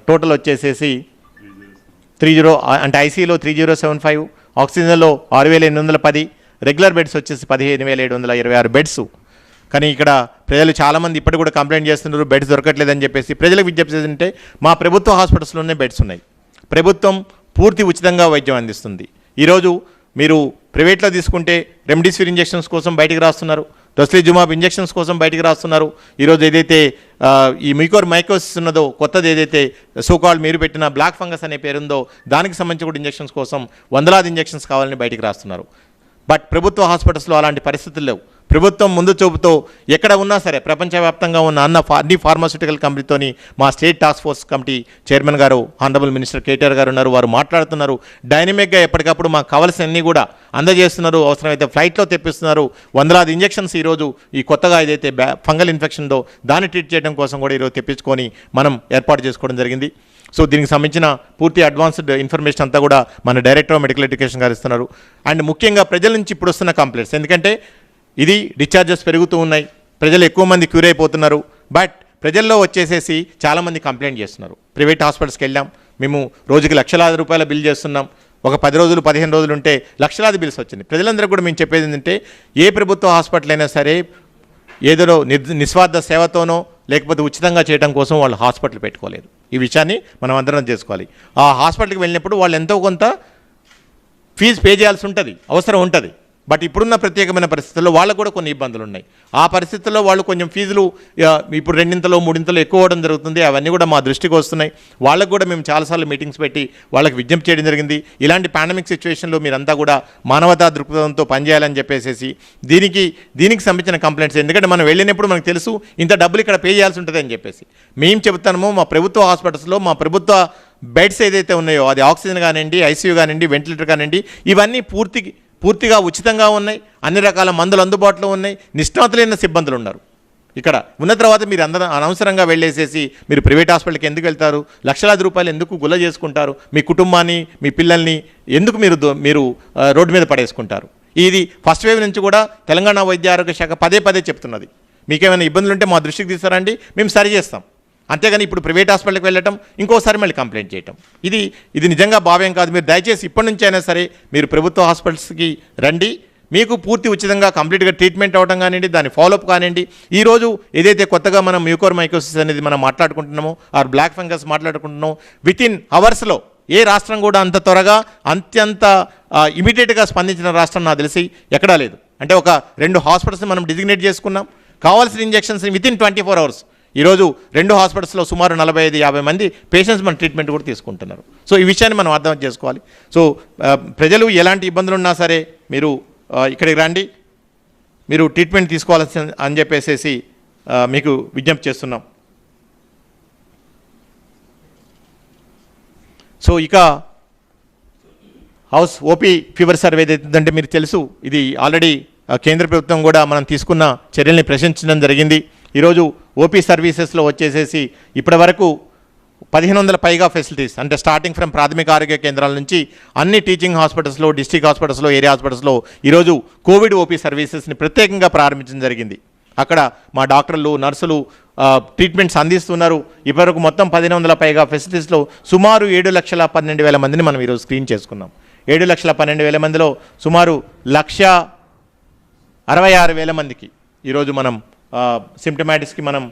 టోటల్ వచ్చేసేసి 30 అంటే ఐసీయూలో 3075, ఆక్సిజన్లో 6,810, రెగ్యులర్ బెడ్స్ వచ్చేసి 15,726 బెడ్స్. కానీ ఇక్కడ ప్రజలు చాలామంది ఇప్పటికి కూడా కంప్లైంట్ చేస్తున్నారు బెడ్స్ దొరకట్లేదని చెప్పేసి. ప్రజలకు విజ్ఞప్తి చేస్తుంటే మా ప్రభుత్వ హాస్పిటల్స్లోనే బెడ్స్ ఉన్నాయి. ప్రభుత్వం పూర్తి ఉచితంగా వైద్యం అందిస్తుంది. ఈరోజు మీరు ప్రైవేట్లో తీసుకుంటే రెమ్డెసివిర్ ఇంజెక్షన్స్ కోసం బయటికి రాస్తున్నారు, టొస్లిజుమాబ్ ఇంజెక్షన్స్ కోసం బయటికి రాస్తున్నారు. ఈరోజు ఏదైతే ఈ మైకోసిస్ ఉన్నదో కొత్తది ఏదైతే సోకాల్డ్ మీరు పెట్టిన బ్లాక్ ఫంగస్ అనే పేరుందో దానికి సంబంధించి కూడా ఇంజెక్షన్స్ కోసం వందలాది ఇంజెక్షన్స్ కావాలని బయటికి రాస్తున్నారు. బట్ ప్రభుత్వ హాస్పిటల్స్లో అలాంటి పరిస్థితులు లేవు. ప్రభుత్వం ముందు చూపుతో ఎక్కడ ఉన్నా సరే ప్రపంచవ్యాప్తంగా ఉన్న అన్ని ఫార్మాస్యూటికల్ కంపెనీతోని మా state task force committee chairman గారు హానరబుల్ మినిస్టర్ కేటీఆర్ గారు ఉన్నారు. వారు మాట్లాడుతున్నారు. డైనమిక్గా ఎప్పటికప్పుడు మాకు కావాల్సినవన్నీ కూడా అందజేస్తున్నారు. అవసరమైతే ఫ్లైట్లో తెప్పిస్తున్నారు. వందలాది ఇంజెక్షన్స్ ఈరోజు ఈ కొత్తగా ఏదైతే ఫంగల్ ఇన్ఫెక్షన్తో దాన్ని ట్రీట్ చేయడం కోసం కూడా ఈరోజు తెప్పించుకొని మనం ఏర్పాటు చేసుకోవడం జరిగింది. సో దీనికి సంబంధించిన పూర్తి అడ్వాన్స్డ్ ఇన్ఫర్మేషన్ అంతా కూడా మన డైరెక్టర్ ఆఫ్ మెడికల్ ఎడ్యుకేషన్ గారు ఇస్తున్నారు. అండ్ ముఖ్యంగా ప్రజల నుంచి ఇప్పుడు వస్తున్న కంప్లైంట్స్, ఎందుకంటే ఇది డిశ్చార్జెస్ పెరుగుతూ ఉన్నాయి, ప్రజలు ఎక్కువ మంది క్యూర్ అయిపోతున్నారు. బట్ ప్రజల్లో వచ్చేసేసి చాలామంది కంప్లైంట్ చేస్తున్నారు. ప్రైవేట్ హాస్పిటల్స్కి వెళ్ళాం, మేము రోజుకి లక్షలాది రూపాయల బిల్ చేస్తున్నాం, ఒక 10 రోజులు 15 రోజులు ఉంటే లక్షలాది బిల్స్ వచ్చింది. ప్రజలందరూ కూడా మేము చెప్పేది ఏంటంటే ఏ ప్రభుత్వ హాస్పిటల్ అయినా సరే ఏదో నిస్వార్థ సేవతోనో లేకపోతే ఉచితంగా చేయడం కోసం వాళ్ళు హాస్పిటల్ పెట్టుకోలేదు. ఈ విషయాన్ని మనం అందరం చేసుకోవాలి. ఆ హాస్పిటల్కి వెళ్ళినప్పుడు వాళ్ళు ఎంతో కొంత ఫీజు పే చేయాల్సి ఉంటుంది, అవసరం ఉంటుంది. బట్ ఇప్పుడున్న ప్రత్యేకమైన పరిస్థితుల్లో వాళ్ళకు కూడా కొన్ని ఇబ్బందులు ఉన్నాయి. ఆ పరిస్థితుల్లో వాళ్ళు కొంచెం ఫీజులు ఇప్పుడు 2 3 ఎక్కువ అవ్వడం జరుగుతుంది. అవన్నీ కూడా మా దృష్టికి వస్తున్నాయి. వాళ్ళకు కూడా మేము చాలాసార్లు మీటింగ్స్ పెట్టి వాళ్ళకి విజ్ఞప్తి చేయడం జరిగింది. ఇలాంటి పాండమిక్ సిచ్యువేషన్లో మీరంతా కూడా మానవతా దృక్పథంతో పనిచేయాలని చెప్పేసి దీనికి సంబంధించిన కంప్లైంట్స్, ఎందుకంటే మనం వెళ్ళినప్పుడు మనకు తెలుసు ఇంత డబ్బులు ఇక్కడ పే చేయాల్సి ఉంటుంది అని చెప్పేసి. మేము చెబుతాము మా ప్రభుత్వ హాస్పిటల్స్లో మా ప్రభుత్వ బెడ్స్ ఏదైతే ఉన్నాయో అది ఆక్సిజన్ కానివ్వండి, ఐసీయూ కానివ్వండి, వెంటిలేటర్ కానివ్వండి, ఇవన్నీ పూర్తిగా ఉచితంగా ఉన్నాయి. అన్ని రకాల మందులు అందుబాటులో ఉన్నాయి. నిష్ణాతులైన సిబ్బందులు ఉన్నారు. ఇక్కడ ఉన్న తర్వాత మీరు అందరూ అనవసరంగా వెళ్ళేసేసి మీరు ప్రైవేట్ హాస్పిటల్కి ఎందుకు వెళ్తారు, లక్షలాది రూపాయలు ఎందుకు గుల్ల చేసుకుంటారు, మీ కుటుంబాన్ని మీ పిల్లల్ని ఎందుకు మీరు రోడ్డు మీద పడేసుకుంటారు. ఇది ఫస్ట్ వేవ్ నుంచి కూడా తెలంగాణ వైద్య ఆరోగ్య శాఖ పదే చెప్తున్నది. మీకేమైనా ఇబ్బందులు ఉంటే మా దృష్టికి తీసుకురండి, మేము సరి చేస్తాం. అంతేగాని ఇప్పుడు ప్రైవేట్ హాస్పిటల్కి వెళ్ళటం, ఇంకోసారి మళ్ళీ కంప్లైంట్ చేయటం, ఇది నిజంగా భావ్యం కాదు. మీరు దయచేసి ఇప్పటి నుంచి అయినా సరే మీరు ప్రభుత్వ హాస్పిటల్స్కి రండి. మీకు పూర్తి ఉచితంగా కంప్లీట్గా ట్రీట్మెంట్ అవ్వడం కానివ్వండి, దాని ఫాలోఅప్ కానివ్వండి. ఈరోజు ఏదైతే కొత్తగా మనం మైకోసిస్ అనేది మనం మాట్లాడుకుంటున్నామో, ఆర్ బ్లాక్ ఫంగస్ మాట్లాడుకుంటున్నామో, వితిన్ అవర్స్లో ఏ రాష్ట్రం కూడా అంత త్వరగా అత్యంత ఇమీడియట్గా స్పందించిన రాష్ట్రం నాకు తెలిసి ఎక్కడా లేదు. అంటే ఒక 2 హాస్పిటల్స్ని మనం డిజిగ్నేట్ చేసుకున్నాం. కావాల్సిన ఇంజెక్షన్స్ వితిన్ 24 అవర్స్ ఈరోజు 2 హాస్పిటల్స్లో సుమారు 45-50 మంది పేషెంట్స్ మన ట్రీట్మెంట్ కూడా తీసుకుంటున్నారు. సో ఈ విషయాన్ని మనం అర్థం చేసుకోవాలి. సో ప్రజలు ఎలాంటి ఇబ్బందులు ఉన్నా సరే మీరు ఇక్కడికి రండి, మీరు ట్రీట్మెంట్ తీసుకోవాల్సి అని చెప్పేసి మీకు విజ్ఞప్తి చేస్తున్నాం. సో ఇక హౌస్ ఓపీ ఫీవర్ సర్వే ఏదైతుందంటే మీరు తెలుసు, ఇది ఆల్రెడీ కేంద్ర ప్రభుత్వం కూడా మనం తీసుకున్న చర్యల్ని ప్రశంసించడం జరిగింది. ఈరోజు ఓపీ సర్వీసెస్లో వచ్చేసేసి ఇప్పటి వరకు 1,500 పైగా ఫెసిలిటీస్, అంటే స్టార్టింగ్ ఫ్రమ్ ప్రాథమిక ఆరోగ్య కేంద్రాల నుంచి అన్ని టీచింగ్ హాస్పిటల్స్లో, డిస్ట్రిక్ట్ హాస్పిటల్స్లో, ఏరియా హాస్పిటల్స్లో ఈరోజు కోవిడ్ ఓపీ సర్వీసెస్ని ప్రత్యేకంగా ప్రారంభించడం జరిగింది. అక్కడ మా డాక్టర్లు, నర్సులు ట్రీట్మెంట్స్ అందిస్తున్నారు. ఇప్పటివరకు మొత్తం 1,500 పైగా ఫెసిలిటీస్లో సుమారు 7,12,000 మందిని మనం ఈరోజు స్క్రీన్ చేసుకున్నాం. 7,12,000 మందిలో సుమారు 1,66,000 మందికి ఈరోజు మనం సిమ్టమాటిక్స్కి మనం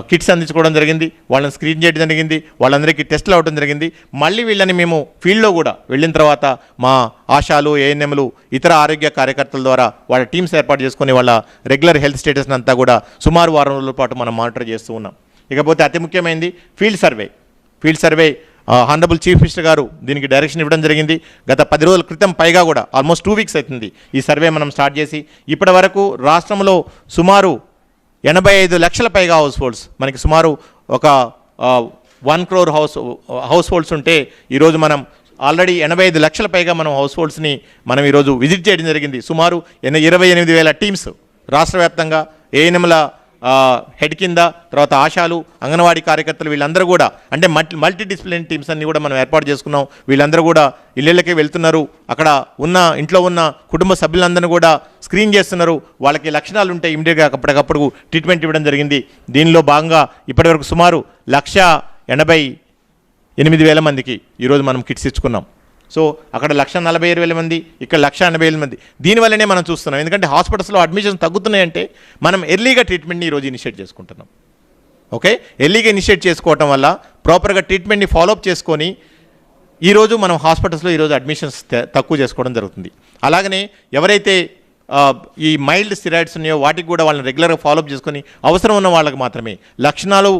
కిట్స్ అందించుకోవడం జరిగింది. వాళ్ళని స్క్రీన్ చేయడం జరిగింది. వాళ్ళందరికీ టెస్టులు అవ్వడం జరిగింది. మళ్ళీ వీళ్ళని మేము ఫీల్డ్లో కూడా వెళ్ళిన తర్వాత మా ఆశాలు, ఏఎన్ఎంలు, ఇతర ఆరోగ్య కార్యకర్తల ద్వారా వాళ్ళ టీమ్స్ ఏర్పాటు చేసుకొని వాళ్ళ రెగ్యులర్ హెల్త్ స్టేటస్ని అంతా కూడా సుమారు 6 రోజుల పాటు మనం మానిటర్ చేస్తూ ఉన్నాం. ఇకపోతే అతి ముఖ్యమైనది field survey. Honourable chief minister గారు దీనికి డైరెక్షన్ ఇవ్వడం జరిగింది. గత 10 రోజుల క్రితం పైగా కూడా ఆల్మోస్ట్ 2 వీక్స్ అవుతుంది ఈ సర్వే మనం స్టార్ట్ చేసి. ఇప్పటి వరకు రాష్ట్రంలో సుమారు 85 లక్షల పైగా హౌస్ హోల్డ్స్, మనకి సుమారు ఒక 1 crore హౌస్ హోల్డ్స్ ఉంటే ఈరోజు మనం ఆల్రెడీ 85 లక్షల పైగా మనం హౌస్ హోల్డ్స్ని మనం ఈరోజు విజిట్ చేయడం జరిగింది. సుమారు 28,000 టీమ్స్ రాష్ట్ర వ్యాప్తంగా ఏఎన్ఎంల హెడ్ కింద, తర్వాత ఆశాలు, అంగన్వాడీ కార్యకర్తలు, వీళ్ళందరూ కూడా అంటే మల్టీ డిసిప్లిన్ టీమ్స్ అన్ని కూడా మనం ఏర్పాటు చేసుకున్నాం. వీళ్ళందరూ కూడా ఇళ్ళకే వెళ్తున్నారు, అక్కడ ఉన్న ఇంట్లో ఉన్న కుటుంబ సభ్యులందరినీ కూడా స్క్రీన్ చేస్తున్నారు. వాళ్ళకి లక్షణాలు ఉంటే ఇమీడియట్గా అప్పటికప్పుడు ట్రీట్మెంట్ ఇవ్వడం జరిగింది. దీనిలో భాగంగా ఇప్పటివరకు సుమారు 1,88,000 మందికి ఈరోజు మనం కిట్స్ ఇచ్చుకున్నాం. సో అక్కడ 1,47,000 మంది, ఇక్కడ 1,80,000 మంది. దీనివల్లనే మనం చూస్తున్నాం, ఎందుకంటే హాస్పిటల్స్లో అడ్మిషన్స్ తగ్గుతున్నాయంటే మనం ఎర్లీగా ట్రీట్మెంట్ని ఈరోజు ఇనిషియేట్ చేసుకుంటున్నాం. ఓకే, ఎర్లీగా ఇనిషియేట్ చేసుకోవటం వల్ల ప్రాపర్గా ట్రీట్మెంట్ని ఫాలోఅప్ చేసుకొని ఈరోజు మనం హాస్పిటల్స్లో ఈరోజు అడ్మిషన్స్ తక్కువ చేసుకోవడం జరుగుతుంది. అలాగనే ఎవరైతే ఈ మైల్డ్ స్టెరాయిడ్స్ ఉన్నాయో వాటికి కూడా వాళ్ళని రెగ్యులర్గా ఫాలోఅప్ చేసుకొని అవసరం ఉన్న వాళ్ళకి మాత్రమే, లక్షణాలు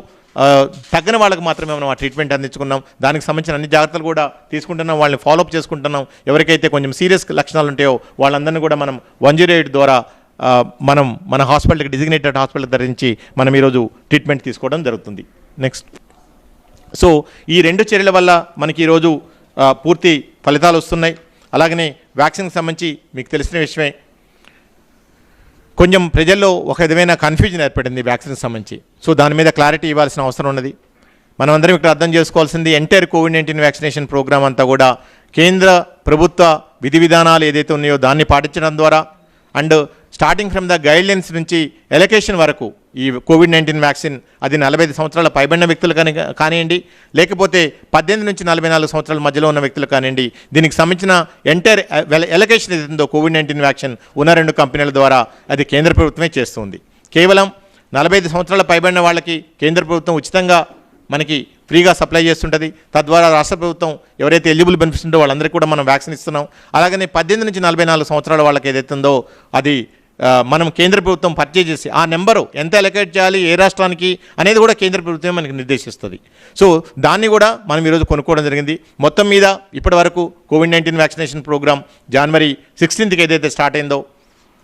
తగ్గని వాళ్ళకి మాత్రమే మనం ఆ ట్రీట్మెంట్ అందించుకున్నాం. దానికి సంబంధించిన అన్ని జాగ్రత్తలు కూడా తీసుకుంటున్నాం, వాళ్ళని ఫాలోఅప్ చేసుకుంటున్నాం. ఎవరికైతే కొంచెం సీరియస్ లక్షణాలు ఉంటాయో వాళ్ళందరినీ కూడా మనం 108 ద్వారా మనం మన హాస్పిటల్కి డిజిగ్నేటెడ్ హాస్పిటల్ ధరించి మనం ఈరోజు ట్రీట్మెంట్ తీసుకోవడం జరుగుతుంది. నెక్స్ట్, సో ఈ 2 చర్యల వల్ల మనకి ఈరోజు పూర్తి ఫలితాలు వస్తున్నాయి. అలాగనే వ్యాక్సిన్కి సంబంధించి మీకు తెలిసిన విషయమే, కొంచెం ప్రజల్లో ఒక విధమైన కన్ఫ్యూజన్ ఏర్పడింది వ్యాక్సిన్కి సంబంధించి. సో దాని మీద క్లారిటీ ఇవ్వాల్సిన అవసరం ఉన్నది. మనం అందరం ఇక్కడ అర్థం చేసుకోవాల్సింది, ఎంటైర్ కోవిడ్-19 వ్యాక్సినేషన్ ప్రోగ్రామ్ అంతా కూడా కేంద్ర ప్రభుత్వ విధి విధానాలు ఏదైతే ఉన్నాయో దాన్ని పాటించడం ద్వారా and starting from the guidelines నుంచి ఎలొకేషన్ వరకు ఈ కోవిడ్-19 వ్యాక్సిన్ అది 45 సంవత్సరాల పైబడిన వ్యక్తులు కానివ్వండి, లేకపోతే 18 నుంచి 44 సంవత్సరాల మధ్యలో ఉన్న వ్యక్తులు కానివ్వండి, దీనికి సంబంధించిన ఎంటైర్ ఎలొకేషన్ ఏదైతుందో కోవిడ్-19 వ్యాక్సిన్ ఉన్న 2 కంపెనీల ద్వారా అది కేంద్ర ప్రభుత్వమే చేస్తుంది. కేవలం 45 సంవత్సరాల పైబడిన వాళ్ళకి కేంద్ర ప్రభుత్వం ఉచితంగా మనకి ఫ్రీగా సప్లై చేస్తుంటుంది. తద్వారా రాష్ట్ర ప్రభుత్వం ఎవరైతే ఎలిజిబుల్ బెనిఫిట్స్ ఉందో వాళ్ళందరికీ కూడా మనం వ్యాక్సిన్ ఇస్తున్నాం. అలాగనే 18 నుంచి 44 సంవత్సరాల వాళ్ళకి ఏదైతే ఉందో అది మనం కేంద్ర ప్రభుత్వం పర్చేజ్ చేసి ఆ నెంబరు ఎంత అలొకేట్ చేయాలి ఏ రాష్ట్రానికి అనేది కూడా కేంద్ర ప్రభుత్వం మనకి నిర్దేశిస్తుంది. సో దాన్ని కూడా మనం ఈరోజు కొనుక్కోవడం జరిగింది. మొత్తం మీద ఇప్పటి వరకు COVID-19 vaccination programme January 16th ఏదైతే స్టార్ట్ అయిందో,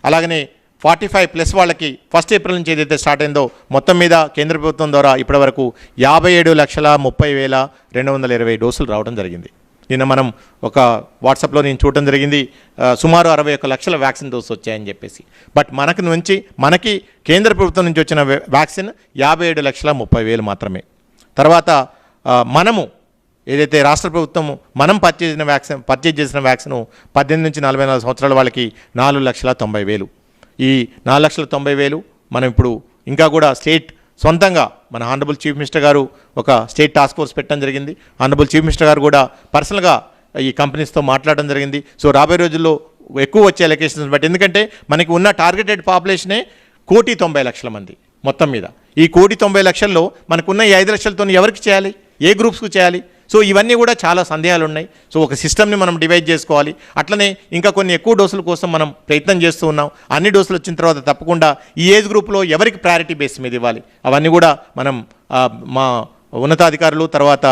అలాగనే 45+ వాళ్ళకి 1 April నుంచి ఏదైతే స్టార్ట్ అయిందో, మొత్తం మీద కేంద్ర ప్రభుత్వం ద్వారా ఇప్పటి వరకు 57,30,220 డోసులు రావడం జరిగింది. నిన్న మనం ఒక వాట్సాప్లో నేను చూడటం జరిగింది, సుమారు 61 లక్షల వ్యాక్సిన్ డోసు వచ్చాయని చెప్పేసి. బట్ మనకి కేంద్ర ప్రభుత్వం నుంచి వచ్చిన వ్యాక్సిన్ 57,30,000 మాత్రమే. తర్వాత మనము ఏదైతే రాష్ట్ర ప్రభుత్వం మనం పర్చేజ్ చేసిన వ్యాక్సిన్ 18 నుంచి 44 సంవత్సరాల వాళ్ళకి 4,90,000. ఈ 4,90,000 మనం ఇప్పుడు ఇంకా కూడా స్టేట్ సొంతంగా మన ఆనరబుల్ చీఫ్ మినిస్టర్ గారు ఒక స్టేట్ టాస్క్ ఫోర్స్ పెట్టడం జరిగింది. ఆనరబుల్ చీఫ్ మినిస్టర్ గారు కూడా పర్సనల్గా ఈ కంపెనీస్తో మాట్లాడడం జరిగింది. సో రాబోయే రోజుల్లో ఎక్కువ వచ్చే అలొకేషన్స్ బట్టి, ఎందుకంటే మనకి ఉన్న టార్గెటెడ్ పాపులేషనే 1,90,00,000 మంది మొత్తం మీద. ఈ 1,90,00,000లో మనకున్న ఈ 5 లక్షలతో ఎవరికి చేయాలి, ఏ గ్రూప్స్కు చేయాలి? సో ఇవన్నీ కూడా చాలా సందేహాలు ఉన్నాయి. సో ఒక సిస్టమ్ని మనం డివైడ్ చేసుకోవాలి. అట్లనే ఇంకా కొన్ని ఎక్కువ డోసుల కోసం మనం ప్రయత్నం చేస్తూ ఉన్నాం. అన్ని డోసులు వచ్చిన తర్వాత తప్పకుండా ఈ ఏజ్ గ్రూప్లో ఎవరికి ప్రయారిటీ బేస్ మీద ఇవ్వాలి అవన్నీ కూడా మనం మా ఉన్నతాధికారులు తర్వాత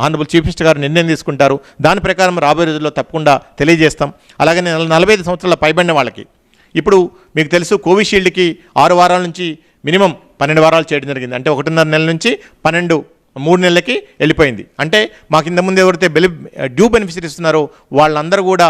ఆనరబుల్ చీఫ్ మినిస్టర్ గారు నిర్ణయం తీసుకుంటారు. దాని ప్రకారం రాబోయే రోజుల్లో తప్పకుండా తెలియజేస్తాం. అలాగనే 45 సంవత్సరాల పైబడిన వాళ్ళకి ఇప్పుడు మీకు తెలుసు కోవిషీల్డ్కి 6 వారాల నుంచి మినిమం 12 వారాలు చేయడం జరిగింది. అంటే 1.5 నెలల నుంచి 3 నెలలకి వెళ్ళిపోయింది. అంటే మాకు ఇంతకుముందు ఎవరైతే డ్యూ బెనిఫిషరీస్ ఇస్తున్నారో వాళ్ళందరూ కూడా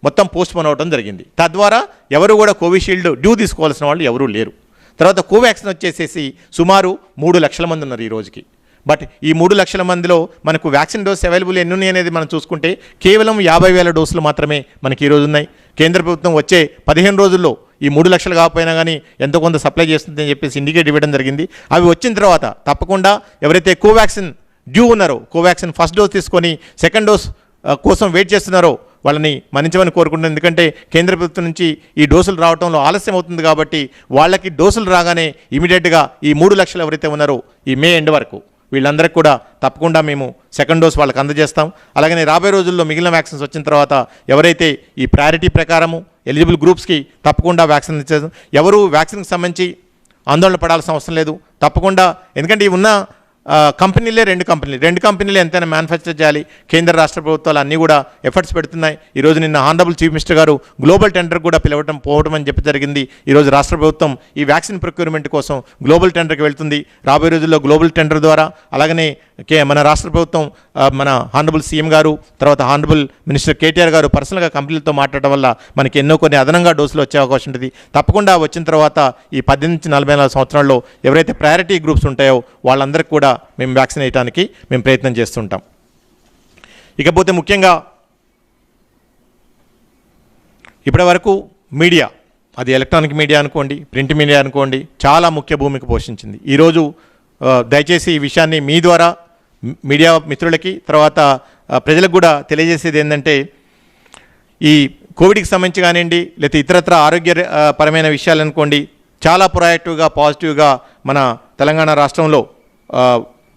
మొత్తం పోస్ట్పోన్ అవ్వడం జరిగింది. తద్వారా ఎవరు కూడా కోవిషీల్డ్ డ్యూ తీసుకోవాల్సిన వాళ్ళు ఎవరూ లేరు. తర్వాత కోవాక్సిన్ వచ్చేసేసి సుమారు 3 లక్షల మంది ఉన్నారు ఈ రోజుకి. బట్ ఈ 3 లక్షల మందిలో మనకు వ్యాక్సిన్ డోస్ అవైలబుల్ ఎన్ని ఉన్నాయి అనేది మనం చూసుకుంటే కేవలం 50,000 డోసులు మాత్రమే మనకి ఈరోజు ఉన్నాయి. కేంద్ర ప్రభుత్వం వచ్చే 15 రోజుల్లో ఈ 3 లక్షలు కాకపోయినా కానీ ఎంతో కొంత సప్లై చేస్తుందని చెప్పేసి ఇండికేట్ ఇవ్వడం జరిగింది. అవి వచ్చిన తర్వాత తప్పకుండా ఎవరైతే కోవాక్సిన్ డ్యూ ఉన్నారో, కోవాక్సిన్ ఫస్ట్ డోస్ తీసుకొని సెకండ్ డోస్ కోసం వెయిట్ చేస్తున్నారో వాళ్ళని మన్నించమని కోరుకుంటున్నాను. ఎందుకంటే కేంద్ర ప్రభుత్వం నుంచి ఈ డోసులు రావడంలో ఆలస్యం అవుతుంది కాబట్టి వాళ్ళకి డోసులు రాగానే ఇమీడియట్గా ఈ 3 లక్షలు ఎవరైతే ఉన్నారో ఈ మే ఎండ్ వరకు వీళ్ళందరికీ కూడా తప్పకుండా మేము సెకండ్ డోస్ వాళ్ళకి అందజేస్తాం. అలాగనే రాబోయే రోజుల్లో మిగిలిన వ్యాక్సిన్స్ వచ్చిన తర్వాత ఎవరైతే ఈ ప్రయారిటీ ప్రకారము ఎలిజిబుల్ గ్రూప్స్కి తప్పకుండా వ్యాక్సిన్ ఇచ్చేది. ఎవరు వ్యాక్సిన్కి సంబంధించి ఆందోళన పడాల్సిన అవసరం లేదు తప్పకుండా. ఎందుకంటే ఈ ఉన్న కంపెనీలే రెండు కంపెనీలు ఎంతైనా మ్యానుఫ్యాక్చర్ చేయాలి. కేంద్ర రాష్ట్ర ప్రభుత్వాలు అన్నీ కూడా ఎఫర్ట్స్ పెడుతున్నాయి. ఈరోజు నిన్న హానరబుల్ చీఫ్ మినిస్టర్ గారు గ్లోబల్ టెండర్ కూడా పోవడం అని చెప్పి జరిగింది. ఈరోజు రాష్ట్ర ప్రభుత్వం ఈ వ్యాక్సిన్ ప్రొక్యూర్మెంట్ కోసం గ్లోబల్ టెండర్కి వెళ్తుంది. రాబోయే రోజుల్లో గ్లోబల్ టెండర్ ద్వారా అలాగనే మన రాష్ట్ర ప్రభుత్వం మన హానరబుల్ సీఎం గారు తర్వాత హానరబుల్ మినిస్టర్ కేటీఆర్ గారు పర్సనల్గా కంపెనీలతో మాట్లాడడం వల్ల మనకి ఎన్నో కొన్ని అదనంగా డోసులు వచ్చే అవకాశం ఉంటుంది. తప్పకుండా వచ్చిన తర్వాత ఈ 18 నుంచి 44 సంవత్సరాల్లో ఎవరైతే ప్రయారిటీ గ్రూప్స్ ఉంటాయో వాళ్ళందరికీ కూడా మేము వ్యాక్సిన్ వేయడానికి మేము ప్రయత్నం చేస్తుంటాం. ఇకపోతే ముఖ్యంగా ఇప్పటి వరకు మీడియా, అది ఎలక్ట్రానిక్ మీడియా అనుకోండి, ప్రింట్ మీడియా అనుకోండి, చాలా ముఖ్య భూమిక పోషించింది. ఈరోజు దయచేసి ఈ విషయాన్ని మీ ద్వారా మీడియా మిత్రులకి తర్వాత ప్రజలకు కూడా తెలియజేసేది ఏంటంటే, ఈ కోవిడ్కి సంబంధించి కానివ్వండి లేకపోతే ఇతరత్ర ఆరోగ్యపరమైన విషయాలు అనుకోండి, చాలా ప్రొయాక్టివ్గా పాజిటివ్గా మన తెలంగాణ రాష్ట్రంలో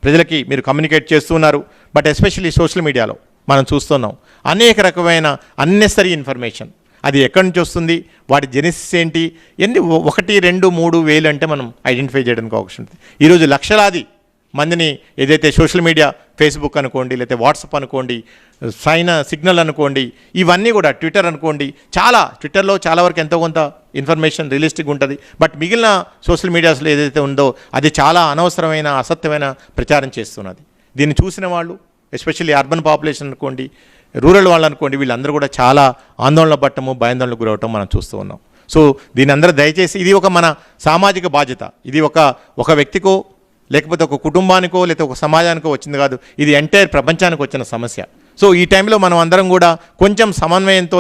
ప్రజలకి మీరు కమ్యూనికేట్ చేస్తున్నారు. బట్ ఎస్పెషల్లీ సోషల్ మీడియాలో మనం చూస్తున్నాం అనేక రకమైన అన్నెసరీ ఇన్ఫర్మేషన్. అది ఎక్కడి నుంచి వస్తుంది, వాటి జెనెసిస్ ఏంటి, 1, 2, 3 వేలు అంటే మనం ఐడెంటిఫై చేయడానికి అవకాశం ఉంటుంది. ఈరోజు లక్షలాది మందిని ఏదైతే సోషల్ మీడియా, ఫేస్బుక్ అనుకోండి లేకపోతే వాట్సాప్ అనుకోండి, సిగ్నల్ అనుకోండి, ఇవన్నీ కూడా ట్విట్టర్ అనుకోండి, ట్విట్టర్లో చాలా వరకు ఎంతో కొంత ఇన్ఫర్మేషన్ రియలిస్టిక్ ఉంటుంది. బట్ మిగిలిన సోషల్ మీడియాస్లో ఏదైతే ఉందో అది చాలా అనవసరమైన అసత్యమైన ప్రచారం చేస్తున్నది. దీన్ని చూసిన వాళ్ళు ఎస్పెషల్లీ అర్బన్ పాపులేషన్ అనుకోండి, రూరల్ వాళ్ళు అనుకోండి, వీళ్ళందరూ కూడా చాలా ఆందోళన పట్టము, భయాందోళనకు గురవటం మనం చూస్తూ ఉన్నాం. సో దీని అందరూ దయచేసి, ఇది ఒక మన సామాజిక బాధ్యత. ఇది ఒక వ్యక్తికో లేకపోతే ఒక కుటుంబానికో లేకపోతే ఒక సమాజానికో వచ్చింది కాదు, ఇది ఎంటైర్ ప్రపంచానికి వచ్చిన సమస్య. సో ఈ టైంలో మనం అందరం కూడా కొంచెం సమన్వయంతో